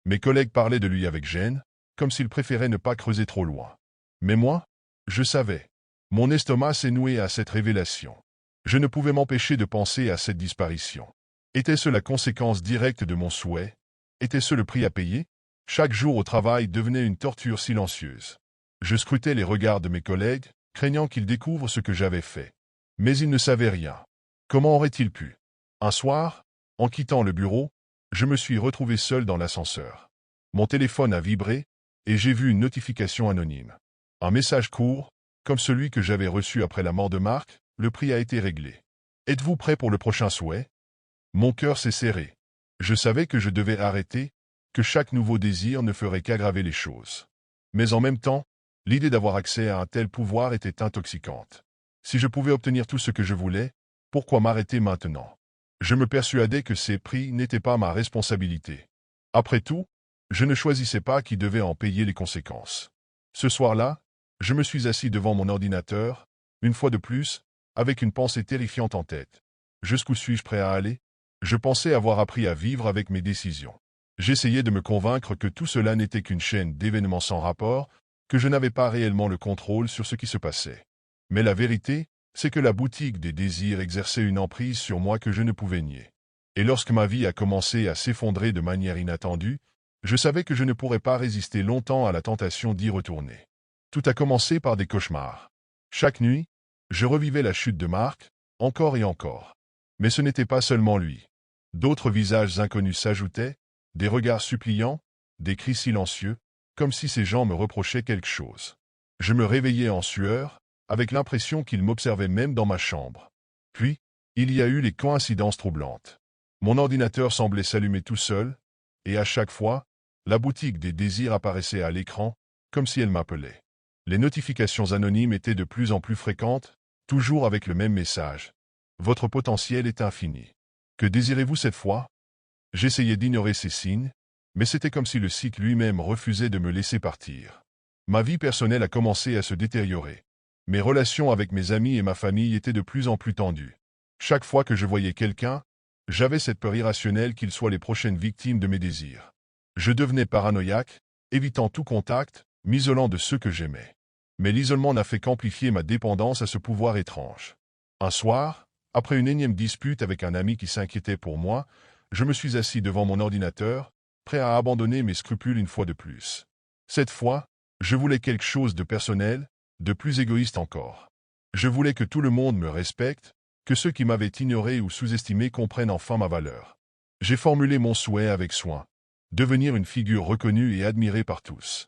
Mes collègues parlaient de lui avec gêne, comme s'ils préféraient ne pas creuser trop loin. Mais moi, je savais. Mon estomac s'est noué à cette révélation. Je ne pouvais m'empêcher de penser à cette disparition. Était-ce la conséquence directe de mon souhait? Était-ce le prix à payer? Chaque jour au travail devenait une torture silencieuse. Je scrutais les regards de mes collègues, craignant qu'ils découvrent ce que j'avais fait. Mais ils ne savaient rien. Comment auraient-ils pu? Un soir, en quittant le bureau, je me suis retrouvé seul dans l'ascenseur. Mon téléphone a vibré, et j'ai vu une notification anonyme. Un message court, comme celui que j'avais reçu après la mort de Marc, le prix a été réglé. Êtes-vous prêt pour le prochain souhait? Mon cœur s'est serré. Je savais que je devais arrêter, que chaque nouveau désir ne ferait qu'aggraver les choses. Mais en même temps, l'idée d'avoir accès à un tel pouvoir était intoxicante. Si je pouvais obtenir tout ce que je voulais, pourquoi m'arrêter maintenant? Je me persuadais que ces prix n'étaient pas ma responsabilité. Après tout, je ne choisissais pas qui devait en payer les conséquences. Ce soir-là, je me suis assis devant mon ordinateur, une fois de plus, avec une pensée terrifiante en tête. Jusqu'où suis-je prêt à aller? Je pensais avoir appris à vivre avec mes décisions. J'essayais de me convaincre que tout cela n'était qu'une chaîne d'événements sans rapport, que je n'avais pas réellement le contrôle sur ce qui se passait. Mais la vérité, c'est que la boutique des désirs exerçait une emprise sur moi que je ne pouvais nier. Et lorsque ma vie a commencé à s'effondrer de manière inattendue, je savais que je ne pourrais pas résister longtemps à la tentation d'y retourner. Tout a commencé par des cauchemars. Chaque nuit, je revivais la chute de Marc, encore et encore. Mais ce n'était pas seulement lui. D'autres visages inconnus s'ajoutaient, des regards suppliants, des cris silencieux, comme si ces gens me reprochaient quelque chose. Je me réveillais en sueur, avec l'impression qu'ils m'observaient même dans ma chambre. Puis, il y a eu les coïncidences troublantes. Mon ordinateur semblait s'allumer tout seul, et à chaque fois, la boutique des désirs apparaissait à l'écran, comme si elle m'appelait. Les notifications anonymes étaient de plus en plus fréquentes, toujours avec le même message. Votre potentiel est infini. Que désirez-vous cette fois? J'essayais d'ignorer ces signes, mais c'était comme si le site lui-même refusait de me laisser partir. Ma vie personnelle a commencé à se détériorer. Mes relations avec mes amis et ma famille étaient de plus en plus tendues. Chaque fois que je voyais quelqu'un, j'avais cette peur irrationnelle qu'ils soient les prochaines victimes de mes désirs. Je devenais paranoïaque, évitant tout contact, m'isolant de ceux que j'aimais. Mais l'isolement n'a fait qu'amplifier ma dépendance à ce pouvoir étrange. Un soir, après une énième dispute avec un ami qui s'inquiétait pour moi, je me suis assis devant mon ordinateur, prêt à abandonner mes scrupules une fois de plus. Cette fois, je voulais quelque chose de personnel, de plus égoïste encore. Je voulais que tout le monde me respecte, que ceux qui m'avaient ignoré ou sous-estimé comprennent enfin ma valeur. J'ai formulé mon souhait avec soin, devenir une figure reconnue et admirée par tous.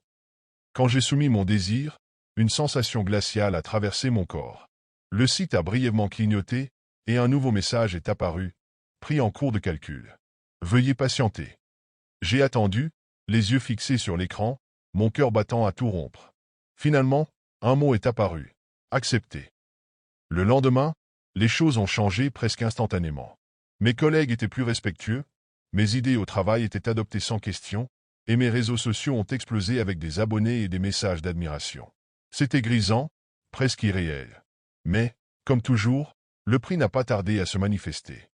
Quand j'ai soumis mon désir, une sensation glaciale a traversé mon corps. Le site a brièvement clignoté, et un nouveau message est apparu, pris en cours de calcul. Veuillez patienter. J'ai attendu, les yeux fixés sur l'écran, mon cœur battant à tout rompre. Finalement, un mot est apparu. Accepter. Le lendemain, les choses ont changé presque instantanément. Mes collègues étaient plus respectueux, Mes idées au travail étaient adoptées sans question, et mes réseaux sociaux ont explosé avec des abonnés et des messages d'admiration. C'était grisant, presque irréel. Mais, comme toujours, le prix n'a pas tardé à se manifester.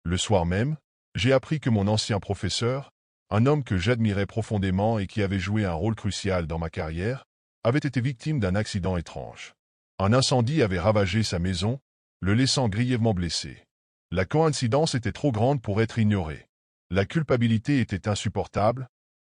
Le soir même, j'ai appris que mon ancien professeur, un homme que j'admirais profondément et qui avait joué un rôle crucial dans ma carrière, avait été victime d'un accident étrange. Un incendie avait ravagé sa maison, le laissant grièvement blessé. La coïncidence était trop grande pour être ignorée. La culpabilité était insupportable,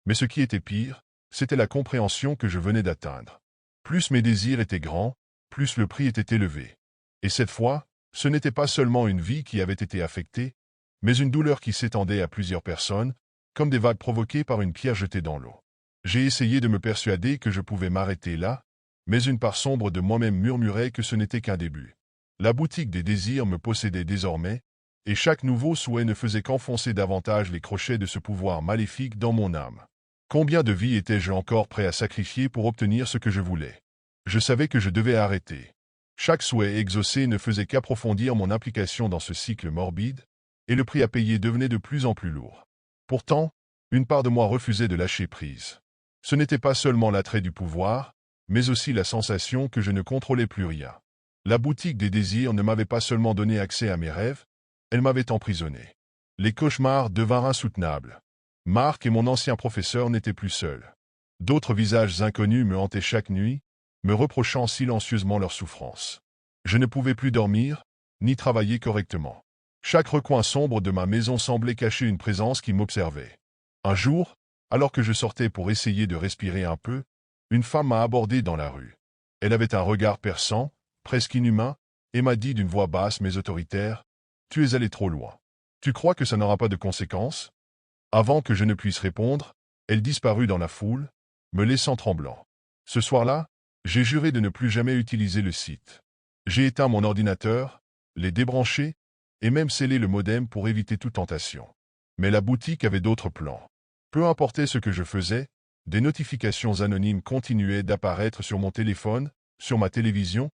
mais ce qui était pire, c'était la compréhension que je venais d'atteindre. Plus mes désirs étaient grands, plus le prix était élevé. Et cette fois, ce n'était pas seulement une vie qui avait été affectée, mais une douleur qui s'étendait à plusieurs personnes, comme des vagues provoquées par une pierre jetée dans l'eau. J'ai essayé de me persuader que je pouvais m'arrêter là, mais une part sombre de moi-même murmurait que ce n'était qu'un début. La boutique des désirs me possédait désormais, et chaque nouveau souhait ne faisait qu'enfoncer davantage les crochets de ce pouvoir maléfique dans mon âme. Combien de vies étais-je encore prêt à sacrifier pour obtenir ce que je voulais? Je savais que je devais arrêter. Chaque souhait exaucé ne faisait qu'approfondir mon implication dans ce cycle morbide, et le prix à payer devenait de plus en plus lourd. Pourtant, une part de moi refusait de lâcher prise. Ce n'était pas seulement l'attrait du pouvoir, mais aussi la sensation que je ne contrôlais plus rien. La boutique des désirs ne m'avait pas seulement donné accès à mes rêves, elle m'avait emprisonné. Les cauchemars devinrent insoutenables. Marc et mon ancien professeur n'étaient plus seuls. D'autres visages inconnus me hantaient chaque nuit, me reprochant silencieusement leur souffrance. Je ne pouvais plus dormir, ni travailler correctement. Chaque recoin sombre de ma maison semblait cacher une présence qui m'observait. Un jour, alors que je sortais pour essayer de respirer un peu, une femme m'a abordé dans la rue. Elle avait un regard perçant, presque inhumain, et m'a dit d'une voix basse mais autoritaire, « Tu es allé trop loin. Tu crois que ça n'aura pas de conséquences ?» Avant que je ne puisse répondre, elle disparut dans la foule, me laissant tremblant. Ce soir-là, j'ai juré de ne plus jamais utiliser le site. J'ai éteint mon ordinateur, les débranché, et même scellé le modem pour éviter toute tentation. Mais la boutique avait d'autres plans. Peu importait ce que je faisais, des notifications anonymes continuaient d'apparaître sur mon téléphone, sur ma télévision,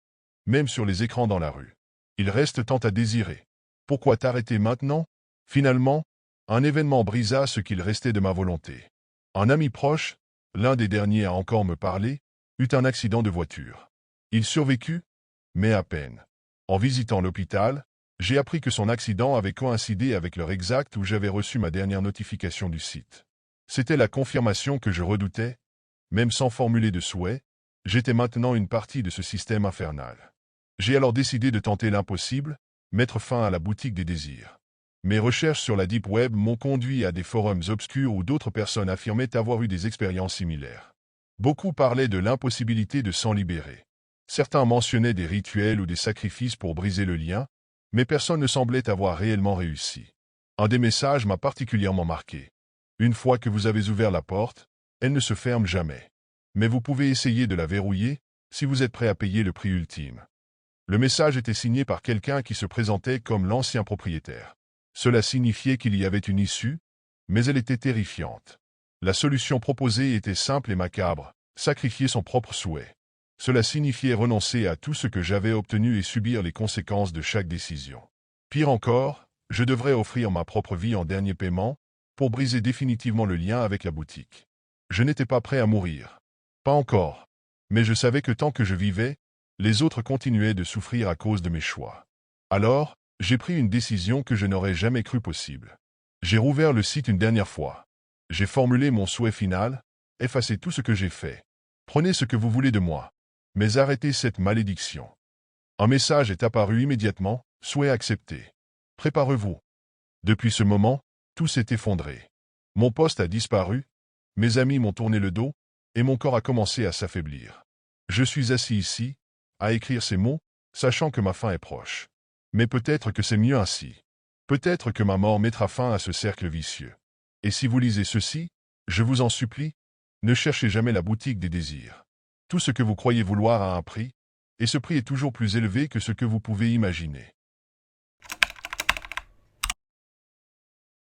même sur les écrans dans la rue. Il reste tant à désirer. Pourquoi t'arrêter maintenant? Finalement, un événement brisa ce qu'il restait de ma volonté. Un ami proche, l'un des derniers à encore me parler, eut un accident de voiture. Il survécut, mais à peine. En visitant l'hôpital, j'ai appris que son accident avait coïncidé avec l'heure exacte où j'avais reçu ma dernière notification du site. C'était la confirmation que je redoutais, même sans formuler de souhait, j'étais maintenant une partie de ce système infernal. J'ai alors décidé de tenter l'impossible, mettre fin à la boutique des désirs. Mes recherches sur la Deep Web m'ont conduit à des forums obscurs où d'autres personnes affirmaient avoir eu des expériences similaires. Beaucoup parlaient de l'impossibilité de s'en libérer. Certains mentionnaient des rituels ou des sacrifices pour briser le lien, mais personne ne semblait avoir réellement réussi. Un des messages m'a particulièrement marqué. Une fois que vous avez ouvert la porte, elle ne se ferme jamais. Mais vous pouvez essayer de la verrouiller, si vous êtes prêt à payer le prix ultime. Le message était signé par quelqu'un qui se présentait comme l'ancien propriétaire. Cela signifiait qu'il y avait une issue, mais elle était terrifiante. La solution proposée était simple et macabre, sacrifier son propre souhait. Cela signifiait renoncer à tout ce que j'avais obtenu et subir les conséquences de chaque décision. Pire encore, je devrais offrir ma propre vie en dernier paiement, pour briser définitivement le lien avec la boutique. Je n'étais pas prêt à mourir. Pas encore. Mais je savais que tant que je vivais, les autres continuaient de souffrir à cause de mes choix. Alors, j'ai pris une décision que je n'aurais jamais cru possible. J'ai rouvert le site une dernière fois. J'ai formulé mon souhait final, effacez tout ce que j'ai fait. Prenez ce que vous voulez de moi, mais arrêtez cette malédiction. Un message est apparu immédiatement, souhait accepté. Préparez-vous. Depuis ce moment, tout s'est effondré. Mon poste a disparu, mes amis m'ont tourné le dos, et mon corps a commencé à s'affaiblir. Je suis assis ici, à écrire ces mots, sachant que ma fin est proche. Mais peut-être que c'est mieux ainsi. Peut-être que ma mort mettra fin à ce cercle vicieux. Et si vous lisez ceci, je vous en supplie, ne cherchez jamais la boutique des désirs. Tout ce que vous croyez vouloir a un prix, et ce prix est toujours plus élevé que ce que vous pouvez imaginer.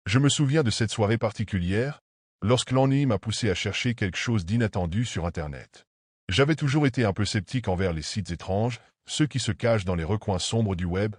Je me souviens de cette soirée particulière, lorsque l'ennui m'a poussé à chercher quelque chose d'inattendu sur Internet. J'avais toujours été un peu sceptique envers les sites étranges, ceux qui se cachent dans les recoins sombres du web,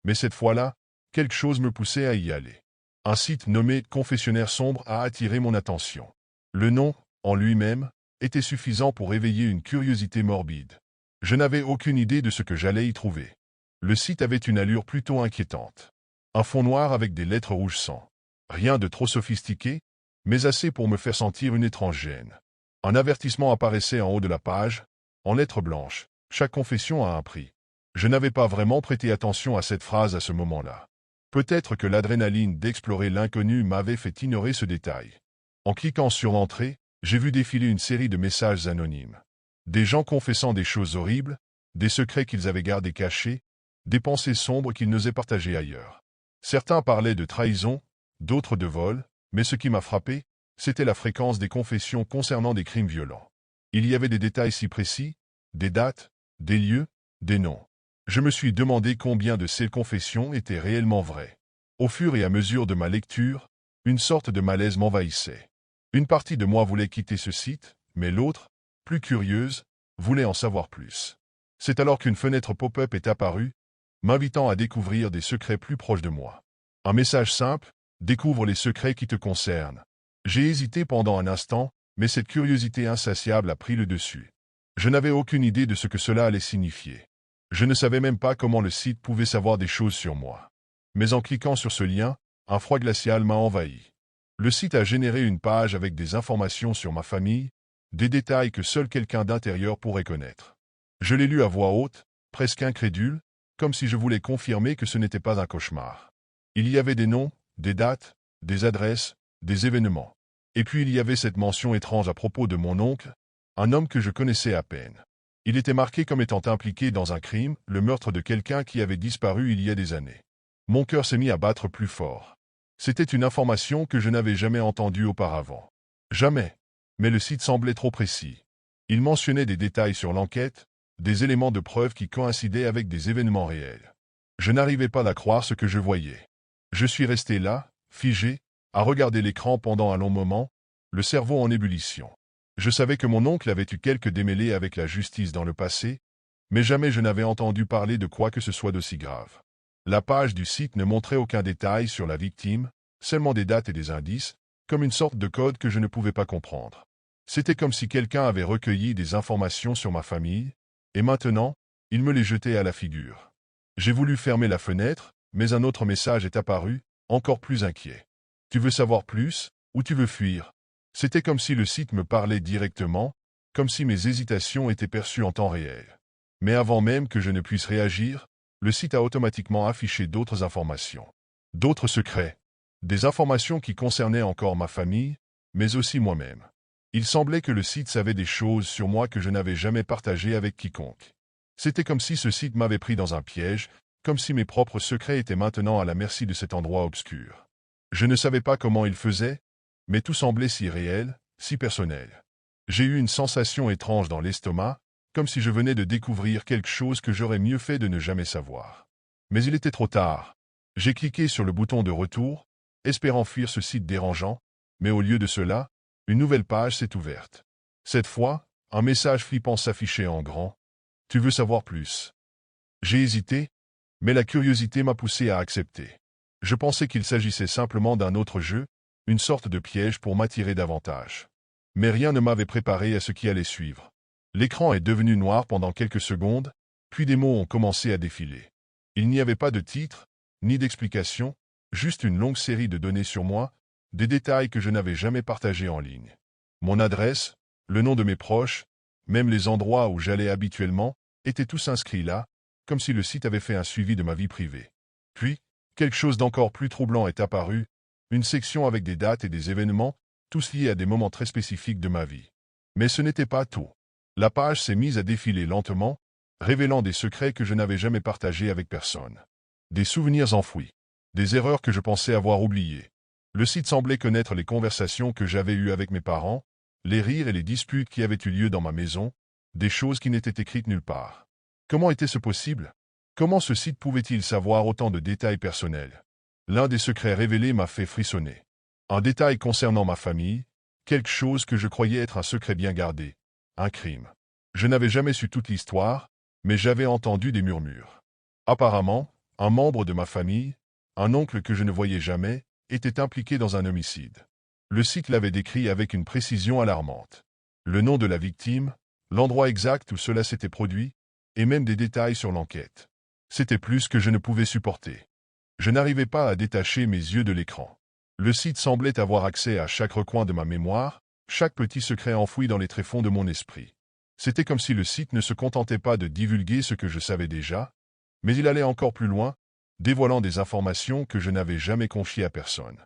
mais cette fois-là, quelque chose me poussait à y aller. Un site nommé Confessionnaire sombre a attiré mon attention. Le nom, en lui-même, était suffisant pour éveiller une curiosité morbide. Je n'avais aucune idée de ce que j'allais y trouver. Le site avait une allure plutôt inquiétante. Un fond noir avec des lettres rouges sang. Rien de trop sophistiqué, mais assez pour me faire sentir une étrange gêne. Un avertissement apparaissait en haut de la page, en lettres blanches. Chaque confession a un prix. Je n'avais pas vraiment prêté attention à cette phrase à ce moment-là. Peut-être que l'adrénaline d'explorer l'inconnu m'avait fait ignorer ce détail. En cliquant sur l'entrée, j'ai vu défiler une série de messages anonymes. Des gens confessant des choses horribles, des secrets qu'ils avaient gardés cachés, des pensées sombres qu'ils n'osaient partager ailleurs. Certains parlaient de trahison, d'autres de vol, mais ce qui m'a frappé, c'était la fréquence des confessions concernant des crimes violents. Il y avait des détails si précis, des dates, des lieux, des noms. Je me suis demandé combien de ces confessions étaient réellement vraies. Au fur et à mesure de ma lecture, une sorte de malaise m'envahissait. Une partie de moi voulait quitter ce site, mais l'autre, plus curieuse, voulait en savoir plus. C'est alors qu'une fenêtre pop-up est apparue, m'invitant à découvrir des secrets plus proches de moi. Un message simple, découvre les secrets qui te concernent. J'ai hésité pendant un instant, mais cette curiosité insatiable a pris le dessus. Je n'avais aucune idée de ce que cela allait signifier. Je ne savais même pas comment le site pouvait savoir des choses sur moi. Mais en cliquant sur ce lien, un froid glacial m'a envahi. Le site a généré une page avec des informations sur ma famille, des détails que seul quelqu'un d'intérieur pourrait connaître. Je l'ai lu à voix haute, presque incrédule, comme si je voulais confirmer que ce n'était pas un cauchemar. Il y avait des noms, des dates, des adresses, des événements. Et puis il y avait cette mention étrange à propos de mon oncle, un homme que je connaissais à peine. Il était marqué comme étant impliqué dans un crime, le meurtre de quelqu'un qui avait disparu il y a des années. Mon cœur s'est mis à battre plus fort. C'était une information que je n'avais jamais entendue auparavant. Jamais. Mais le site semblait trop précis. Il mentionnait des détails sur l'enquête, des éléments de preuve qui coïncidaient avec des événements réels. Je n'arrivais pas à croire ce que je voyais. Je suis resté là, figé, à regarder l'écran pendant un long moment, le cerveau en ébullition. Je savais que mon oncle avait eu quelques démêlés avec la justice dans le passé, mais jamais je n'avais entendu parler de quoi que ce soit d'aussi grave. La page du site ne montrait aucun détail sur la victime, seulement des dates et des indices, comme une sorte de code que je ne pouvais pas comprendre. C'était comme si quelqu'un avait recueilli des informations sur ma famille, et maintenant, il me les jetait à la figure. J'ai voulu fermer la fenêtre, mais un autre message est apparu, encore plus inquiet. Tu veux savoir plus, ou tu veux fuir? C'était comme si le site me parlait directement, comme si mes hésitations étaient perçues en temps réel. Mais avant même que je ne puisse réagir, le site a automatiquement affiché d'autres informations. D'autres secrets. Des informations qui concernaient encore ma famille, mais aussi moi-même. Il semblait que le site savait des choses sur moi que je n'avais jamais partagées avec quiconque. C'était comme si ce site m'avait pris dans un piège, comme si mes propres secrets étaient maintenant à la merci de cet endroit obscur. Je ne savais pas comment il faisait, mais tout semblait si réel, si personnel. J'ai eu une sensation étrange dans l'estomac, comme si je venais de découvrir quelque chose que j'aurais mieux fait de ne jamais savoir. Mais il était trop tard. J'ai cliqué sur le bouton de retour, espérant fuir ce site dérangeant, mais au lieu de cela, une nouvelle page s'est ouverte. Cette fois, un message flippant s'affichait en grand. « Tu veux savoir plus ?» J'ai hésité, mais la curiosité m'a poussé à accepter. Je pensais qu'il s'agissait simplement d'un autre jeu, une sorte de piège pour m'attirer davantage. Mais rien ne m'avait préparé à ce qui allait suivre. L'écran est devenu noir pendant quelques secondes, puis des mots ont commencé à défiler. Il n'y avait pas de titre, ni d'explication, juste une longue série de données sur moi, des détails que je n'avais jamais partagés en ligne. Mon adresse, le nom de mes proches, même les endroits où j'allais habituellement, étaient tous inscrits là, comme si le site avait fait un suivi de ma vie privée. Puis, quelque chose d'encore plus troublant est apparu, une section avec des dates et des événements, tous liés à des moments très spécifiques de ma vie. Mais ce n'était pas tout. La page s'est mise à défiler lentement, révélant des secrets que je n'avais jamais partagés avec personne. Des souvenirs enfouis. Des erreurs que je pensais avoir oubliées. Le site semblait connaître les conversations que j'avais eues avec mes parents, les rires et les disputes qui avaient eu lieu dans ma maison, des choses qui n'étaient écrites nulle part. Comment était-ce possible? Comment ce site pouvait-il savoir autant de détails personnels? L'un des secrets révélés m'a fait frissonner. Un détail concernant ma famille, quelque chose que je croyais être un secret bien gardé, un crime. Je n'avais jamais su toute l'histoire, mais j'avais entendu des murmures. Apparemment, un membre de ma famille, un oncle que je ne voyais jamais, était impliqué dans un homicide. Le site l'avait décrit avec une précision alarmante. Le nom de la victime, l'endroit exact où cela s'était produit, et même des détails sur l'enquête. C'était plus que je ne pouvais supporter. Je n'arrivais pas à détacher mes yeux de l'écran. Le site semblait avoir accès à chaque recoin de ma mémoire, chaque petit secret enfoui dans les tréfonds de mon esprit. C'était comme si le site ne se contentait pas de divulguer ce que je savais déjà, mais il allait encore plus loin, dévoilant des informations que je n'avais jamais confiées à personne.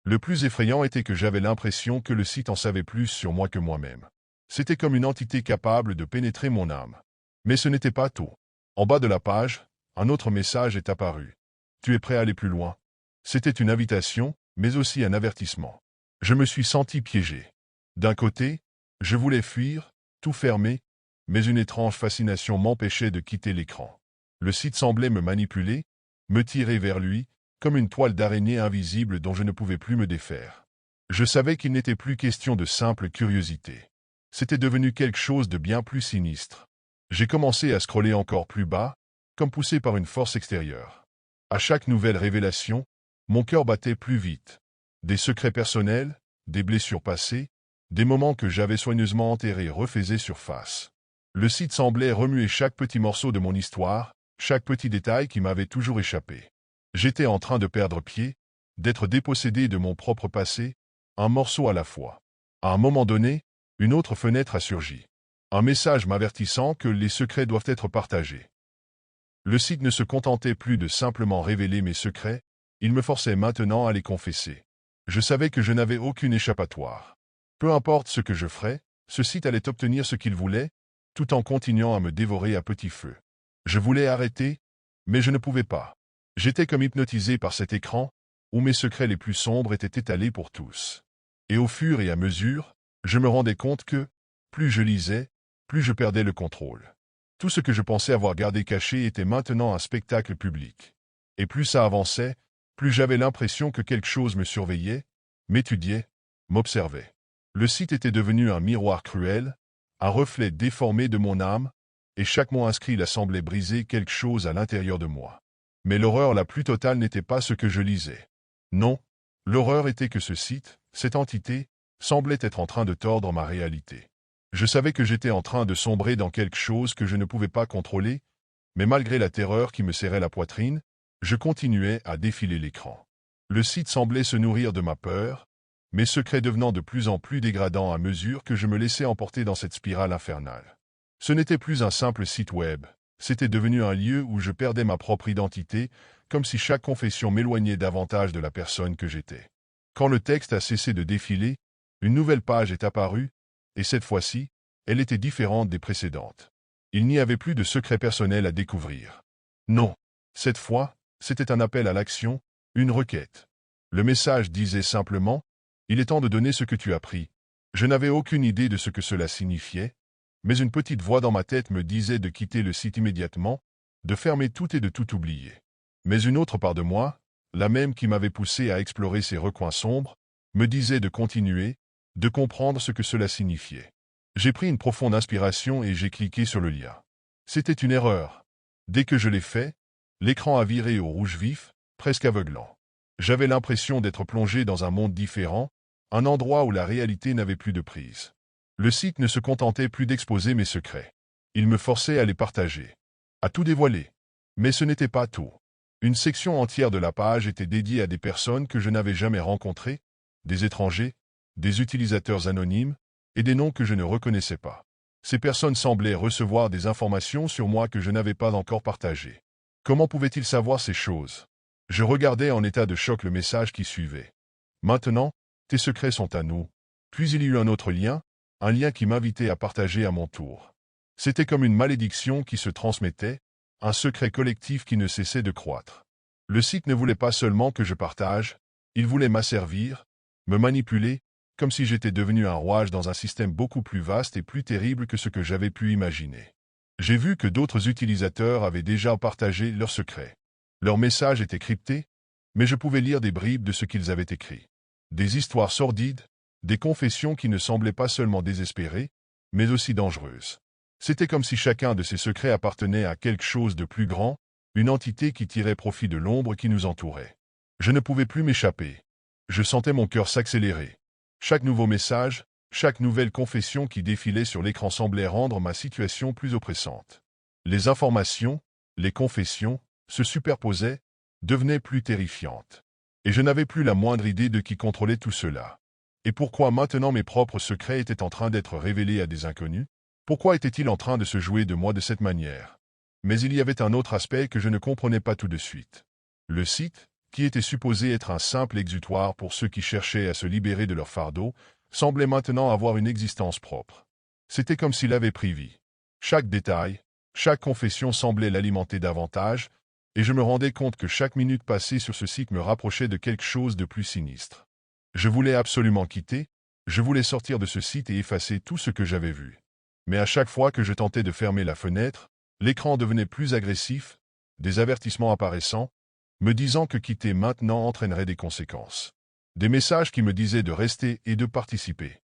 Le plus effrayant était que j'avais l'impression que le site en savait plus sur moi que moi-même. C'était comme une entité capable de pénétrer mon âme. Mais ce n'était pas tout. En bas de la page, un autre message est apparu. Tu es prêt à aller plus loin? C'était une invitation, mais aussi un avertissement. Je me suis senti piégé. D'un côté, je voulais fuir, tout fermer, mais une étrange fascination m'empêchait de quitter l'écran. Le site semblait me manipuler, me tirer vers lui, comme une toile d'araignée invisible dont je ne pouvais plus me défaire. Je savais qu'il n'était plus question de simple curiosité. C'était devenu quelque chose de bien plus sinistre. J'ai commencé à scroller encore plus bas, comme poussé par une force extérieure. À chaque nouvelle révélation, mon cœur battait plus vite. Des secrets personnels, des blessures passées, des moments que j'avais soigneusement enterrés refaisaient surface. Le site semblait remuer chaque petit morceau de mon histoire, chaque petit détail qui m'avait toujours échappé. J'étais en train de perdre pied, d'être dépossédé de mon propre passé, un morceau à la fois. À un moment donné, une autre fenêtre a surgi. Un message m'avertissant que les secrets doivent être partagés. Le site ne se contentait plus de simplement révéler mes secrets, il me forçait maintenant à les confesser. Je savais que je n'avais aucune échappatoire. Peu importe ce que je ferais, ce site allait obtenir ce qu'il voulait, tout en continuant à me dévorer à petit feu. Je voulais arrêter, mais je ne pouvais pas. J'étais comme hypnotisé par cet écran, où mes secrets les plus sombres étaient étalés pour tous. Et au fur et à mesure, je me rendais compte que, plus je lisais, plus je perdais le contrôle. Tout ce que je pensais avoir gardé caché était maintenant un spectacle public. Et plus ça avançait, plus j'avais l'impression que quelque chose me surveillait, m'étudiait, m'observait. Le site était devenu un miroir cruel, un reflet déformé de mon âme, et chaque mot inscrit là semblait briser quelque chose à l'intérieur de moi. Mais l'horreur la plus totale n'était pas ce que je lisais. Non, l'horreur était que ce site, cette entité, semblait être en train de tordre ma réalité. Je savais que j'étais en train de sombrer dans quelque chose que je ne pouvais pas contrôler, mais malgré la terreur qui me serrait la poitrine, je continuais à défiler l'écran. Le site semblait se nourrir de ma peur, mes secrets devenant de plus en plus dégradants à mesure que je me laissais emporter dans cette spirale infernale. Ce n'était plus un simple site web, c'était devenu un lieu où je perdais ma propre identité, comme si chaque confession m'éloignait davantage de la personne que j'étais. Quand le texte a cessé de défiler, une nouvelle page est apparue, et cette fois-ci, elle était différente des précédentes. Il n'y avait plus de secret personnel à découvrir. Non, cette fois, c'était un appel à l'action, une requête. Le message disait simplement « Il est temps de donner ce que tu as pris ». Je n'avais aucune idée de ce que cela signifiait, mais une petite voix dans ma tête me disait de quitter le site immédiatement, de fermer tout et de tout oublier. Mais une autre part de moi, la même qui m'avait poussé à explorer ces recoins sombres, me disait de continuer, de comprendre ce que cela signifiait. J'ai pris une profonde inspiration et j'ai cliqué sur le lien. C'était une erreur. Dès que je l'ai fait, l'écran a viré au rouge vif, presque aveuglant. J'avais l'impression d'être plongé dans un monde différent, un endroit où la réalité n'avait plus de prise. Le site ne se contentait plus d'exposer mes secrets. Il me forçait à les partager, à tout dévoiler. Mais ce n'était pas tout. Une section entière de la page était dédiée à des personnes que je n'avais jamais rencontrées, des étrangers, des utilisateurs anonymes, et des noms que je ne reconnaissais pas. Ces personnes semblaient recevoir des informations sur moi que je n'avais pas encore partagées. Comment pouvaient-ils savoir ces choses? Je regardais en état de choc le message qui suivait. Maintenant, tes secrets sont à nous. Puis il y eut un autre lien, un lien qui m'invitait à partager à mon tour. C'était comme une malédiction qui se transmettait, un secret collectif qui ne cessait de croître. Le site ne voulait pas seulement que je partage, il voulait m'asservir, me manipuler, comme si j'étais devenu un rouage dans un système beaucoup plus vaste et plus terrible que ce que j'avais pu imaginer. J'ai vu que d'autres utilisateurs avaient déjà partagé leurs secrets. Leurs messages étaient cryptés, mais je pouvais lire des bribes de ce qu'ils avaient écrit. Des histoires sordides, des confessions qui ne semblaient pas seulement désespérées, mais aussi dangereuses. C'était comme si chacun de ces secrets appartenait à quelque chose de plus grand, une entité qui tirait profit de l'ombre qui nous entourait. Je ne pouvais plus m'échapper. Je sentais mon cœur s'accélérer. Chaque nouveau message, chaque nouvelle confession qui défilait sur l'écran semblait rendre ma situation plus oppressante. Les informations, les confessions, se superposaient, devenaient plus terrifiantes. Et je n'avais plus la moindre idée de qui contrôlait tout cela. Et pourquoi maintenant mes propres secrets étaient en train d'être révélés à des inconnus? Pourquoi était-il en train de se jouer de moi de cette manière? Mais il y avait un autre aspect que je ne comprenais pas tout de suite. Le site, qui était supposé être un simple exutoire pour ceux qui cherchaient à se libérer de leur fardeau, semblait maintenant avoir une existence propre. C'était comme s'il avait pris vie. Chaque détail, chaque confession semblait l'alimenter davantage, et je me rendais compte que chaque minute passée sur ce site me rapprochait de quelque chose de plus sinistre. Je voulais absolument quitter, je voulais sortir de ce site et effacer tout ce que j'avais vu. Mais à chaque fois que je tentais de fermer la fenêtre, l'écran devenait plus agressif, des avertissements apparaissant, me disant que quitter maintenant entraînerait des conséquences. Des messages qui me disaient de rester et de participer.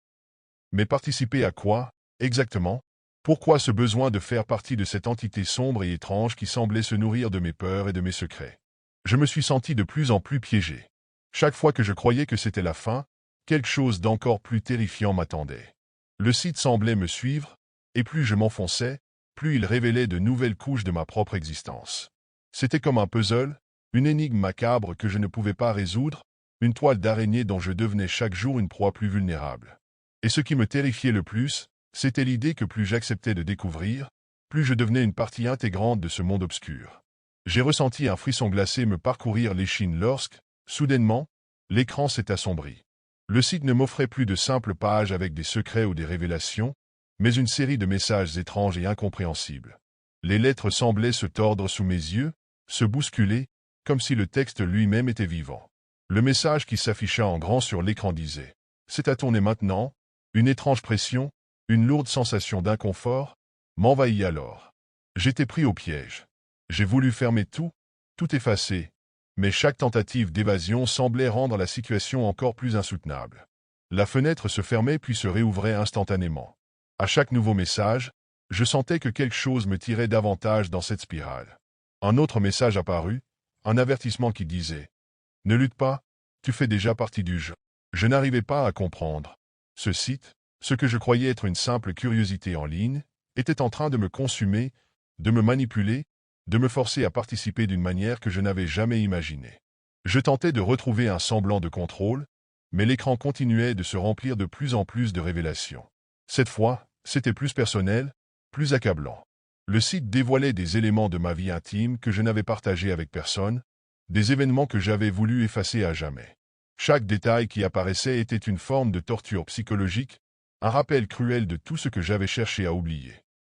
Mais participer à quoi, exactement? Pourquoi ce besoin de faire partie de cette entité sombre et étrange qui semblait se nourrir de mes peurs et de mes secrets? Je me suis senti de plus en plus piégé. Chaque fois que je croyais que c'était la fin, quelque chose d'encore plus terrifiant m'attendait. Le site semblait me suivre, et plus je m'enfonçais, plus il révélait de nouvelles couches de ma propre existence. C'était comme un puzzle, une énigme macabre que je ne pouvais pas résoudre, une toile d'araignée dont je devenais chaque jour une proie plus vulnérable. Et ce qui me terrifiait le plus, c'était l'idée que plus j'acceptais de découvrir, plus je devenais une partie intégrante de ce monde obscur. J'ai ressenti un frisson glacé me parcourir l'échine lorsque, soudainement, l'écran s'est assombri. Le site ne m'offrait plus de simples pages avec des secrets ou des révélations, mais une série de messages étranges et incompréhensibles. Les lettres semblaient se tordre sous mes yeux, se bousculer, comme si le texte lui-même était vivant. Le message qui s'afficha en grand sur l'écran disait « C'est à tourner maintenant ». Une étrange pression, une lourde sensation d'inconfort, m'envahit alors. J'étais pris au piège. J'ai voulu fermer tout, tout effacer, mais chaque tentative d'évasion semblait rendre la situation encore plus insoutenable. La fenêtre se fermait puis se réouvrait instantanément. À chaque nouveau message, je sentais que quelque chose me tirait davantage dans cette spirale. Un autre message apparut, un avertissement qui disait « Ne lutte pas, tu fais déjà partie du jeu ». Je n'arrivais pas à comprendre. Ce site, ce que je croyais être une simple curiosité en ligne, était en train de me consumer, de me manipuler, de me forcer à participer d'une manière que je n'avais jamais imaginée. Je tentais de retrouver un semblant de contrôle, mais l'écran continuait de se remplir de plus en plus de révélations. Cette fois, c'était plus personnel, plus accablant. Le site dévoilait des éléments de ma vie intime que je n'avais partagés avec personne, des événements que j'avais voulu effacer à jamais. Chaque détail qui apparaissait était une forme de torture psychologique, un rappel cruel de tout ce que j'avais cherché à oublier.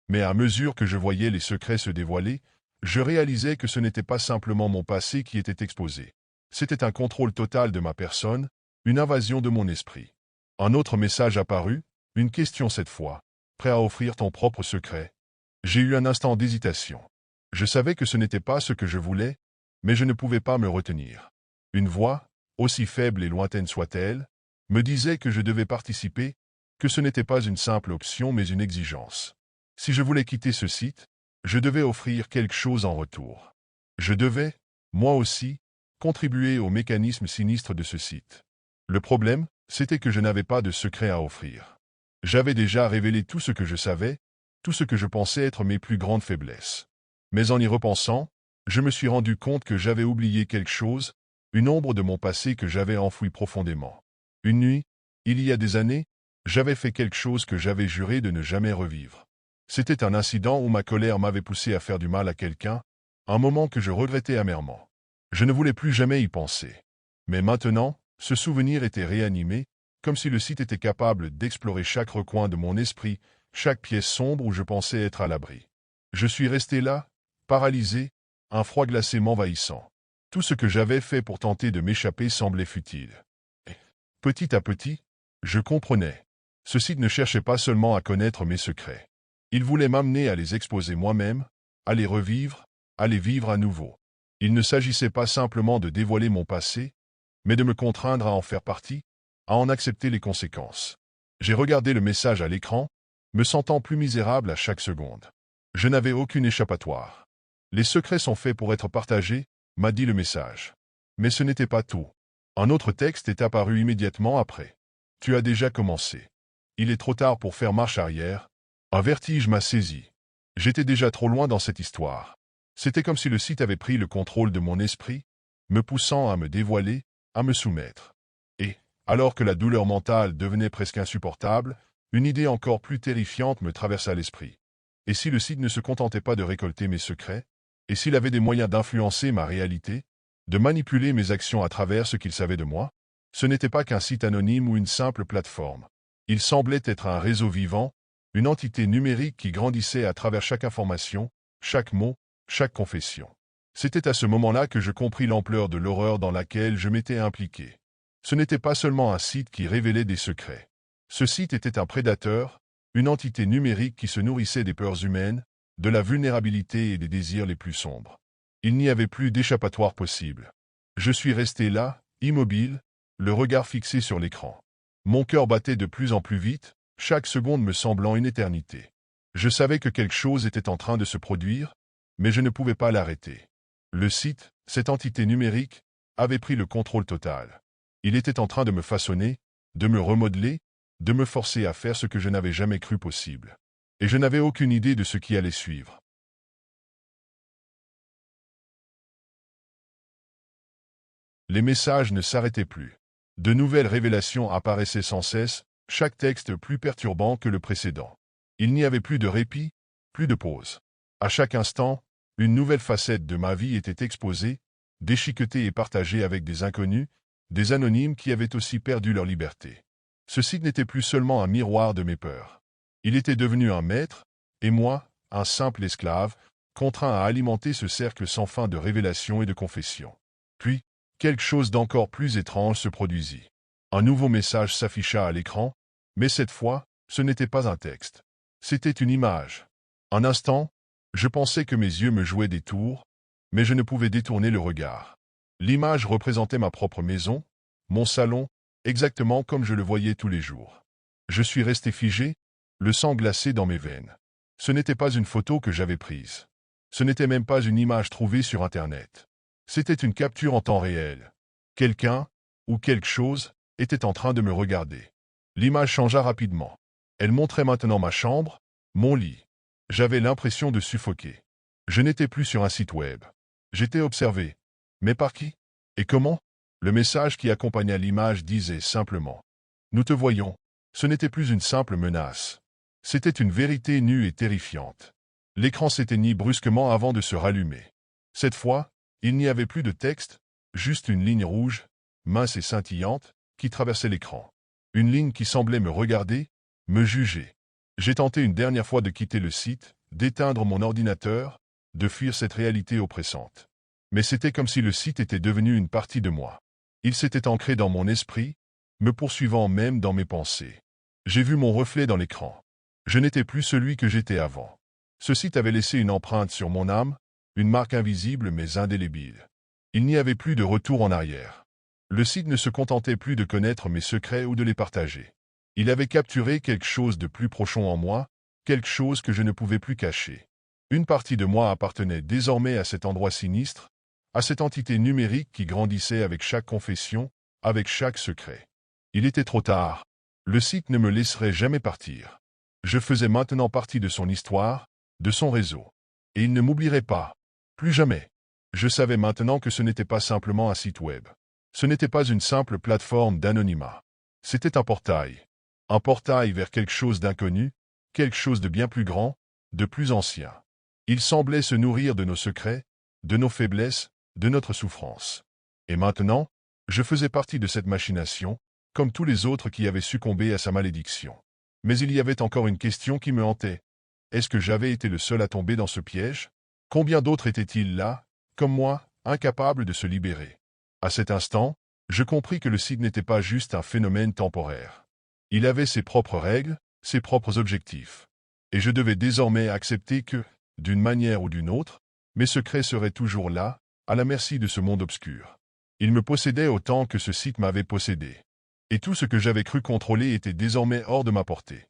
Mais à mesure que je voyais les secrets se dévoiler, je réalisais que ce n'était pas simplement mon passé qui était exposé. C'était un contrôle total de ma personne, une invasion de mon esprit. Un autre message apparut, une question cette fois. Prêt à offrir ton propre secret? J'ai eu un instant d'hésitation. Je savais que ce n'était pas ce que je voulais, mais je ne pouvais pas me retenir. Une voix, aussi faible et lointaine soit-elle, me disait que je devais participer, que ce n'était pas une simple option mais une exigence. Si je voulais quitter ce site, je devais offrir quelque chose en retour. Je devais, moi aussi, contribuer au mécanisme sinistre de ce site. Le problème, c'était que je n'avais pas de secret à offrir. J'avais déjà révélé tout ce que je savais, tout ce que je pensais être mes plus grandes faiblesses. Mais en y repensant, je me suis rendu compte que j'avais oublié quelque chose, une ombre de mon passé que j'avais enfouie profondément. Une nuit, il y a des années, j'avais fait quelque chose que j'avais juré de ne jamais revivre. C'était un incident où ma colère m'avait poussé à faire du mal à quelqu'un, un moment que je regrettais amèrement. Je ne voulais plus jamais y penser. Mais maintenant, ce souvenir était réanimé, comme si le site était capable d'explorer chaque recoin de mon esprit, chaque pièce sombre où je pensais être à l'abri. Je suis resté là, paralysé, un froid glacé m'envahissant. Tout ce que j'avais fait pour tenter de m'échapper semblait futile. Et, petit à petit, je comprenais. Ce site ne cherchait pas seulement à connaître mes secrets. Il voulait m'amener à les exposer moi-même, à les revivre, à les vivre à nouveau. Il ne s'agissait pas simplement de dévoiler mon passé, mais de me contraindre à en faire partie, à en accepter les conséquences. J'ai regardé le message à l'écran, me sentant plus misérable à chaque seconde. Je n'avais aucune échappatoire. Les secrets sont faits pour être partagés, m'a dit le message. Mais ce n'était pas tout. Un autre texte est apparu immédiatement après. Tu as déjà commencé. Il est trop tard pour faire marche arrière. Un vertige m'a saisi. J'étais déjà trop loin dans cette histoire. C'était comme si le site avait pris le contrôle de mon esprit, me poussant à me dévoiler, à me soumettre. Et, alors que la douleur mentale devenait presque insupportable, une idée encore plus terrifiante me traversa l'esprit. Et si le site ne se contentait pas de récolter mes secrets? Et s'il avait des moyens d'influencer ma réalité? De manipuler mes actions à travers ce qu'il savait de moi? Ce n'était pas qu'un site anonyme ou une simple plateforme. Il semblait être un réseau vivant, une entité numérique qui grandissait à travers chaque information, chaque mot, chaque confession. C'était à ce moment-là que je compris l'ampleur de l'horreur dans laquelle je m'étais impliqué. Ce n'était pas seulement un site qui révélait des secrets. Ce site était un prédateur, une entité numérique qui se nourrissait des peurs humaines, de la vulnérabilité et des désirs les plus sombres. Il n'y avait plus d'échappatoire possible. Je suis resté là, immobile, le regard fixé sur l'écran. Mon cœur battait de plus en plus vite, chaque seconde me semblant une éternité. Je savais que quelque chose était en train de se produire, mais je ne pouvais pas l'arrêter. Le site, cette entité numérique, avait pris le contrôle total. Il était en train de me façonner, de me remodeler, de me forcer à faire ce que je n'avais jamais cru possible. Et je n'avais aucune idée de ce qui allait suivre. Les messages ne s'arrêtaient plus. De nouvelles révélations apparaissaient sans cesse, chaque texte plus perturbant que le précédent. Il n'y avait plus de répit, plus de pause. À chaque instant, une nouvelle facette de ma vie était exposée, déchiquetée et partagée avec des inconnus, des anonymes qui avaient aussi perdu leur liberté. Ce site n'était plus seulement un miroir de mes peurs. Il était devenu un maître, et moi, un simple esclave, contraint à alimenter ce cercle sans fin de révélations et de confessions. Puis, quelque chose d'encore plus étrange se produisit. Un nouveau message s'afficha à l'écran, mais cette fois, ce n'était pas un texte. C'était une image. Un instant, je pensais que mes yeux me jouaient des tours, mais je ne pouvais détourner le regard. L'image représentait ma propre maison, mon salon, exactement comme je le voyais tous les jours. Je suis resté figé, le sang glacé dans mes veines. Ce n'était pas une photo que j'avais prise. Ce n'était même pas une image trouvée sur Internet. C'était une capture en temps réel. Quelqu'un, ou quelque chose, était en train de me regarder. L'image changea rapidement. Elle montrait maintenant ma chambre, mon lit. J'avais l'impression de suffoquer. Je n'étais plus sur un site web. J'étais observé. Mais par qui? Et comment? Le message qui accompagnait l'image disait simplement « Nous te voyons ». Ce n'était plus une simple menace. C'était une vérité nue et terrifiante. L'écran s'éteignit brusquement avant de se rallumer. Cette fois, il n'y avait plus de texte, juste une ligne rouge, mince et scintillante, qui traversait l'écran. Une ligne qui semblait me regarder, me juger. J'ai tenté une dernière fois de quitter le site, d'éteindre mon ordinateur, de fuir cette réalité oppressante. Mais c'était comme si le site était devenu une partie de moi. Il s'était ancré dans mon esprit, me poursuivant même dans mes pensées. J'ai vu mon reflet dans l'écran. Je n'étais plus celui que j'étais avant. Ce site avait laissé une empreinte sur mon âme, une marque invisible mais indélébile. Il n'y avait plus de retour en arrière. Le site ne se contentait plus de connaître mes secrets ou de les partager. Il avait capturé quelque chose de plus profond en moi, quelque chose que je ne pouvais plus cacher. Une partie de moi appartenait désormais à cet endroit sinistre, à cette entité numérique qui grandissait avec chaque confession, avec chaque secret. Il était trop tard. Le site ne me laisserait jamais partir. Je faisais maintenant partie de son histoire, de son réseau. Et il ne m'oublierait pas. Plus jamais. Je savais maintenant que ce n'était pas simplement un site web. Ce n'était pas une simple plateforme d'anonymat. C'était un portail. Un portail vers quelque chose d'inconnu, quelque chose de bien plus grand, de plus ancien. Il semblait se nourrir de nos secrets, de nos faiblesses, de notre souffrance. Et maintenant, je faisais partie de cette machination, comme tous les autres qui avaient succombé à sa malédiction. Mais il y avait encore une question qui me hantait. Est-ce que j'avais été le seul à tomber dans ce piège? Combien d'autres étaient-ils là, comme moi, incapables de se libérer? À cet instant, je compris que le site n'était pas juste un phénomène temporaire. Il avait ses propres règles, ses propres objectifs. Et je devais désormais accepter que, d'une manière ou d'une autre, mes secrets seraient toujours là, à la merci de ce monde obscur. Il me possédait autant que ce site m'avait possédé. Et tout ce que j'avais cru contrôler était désormais hors de ma portée.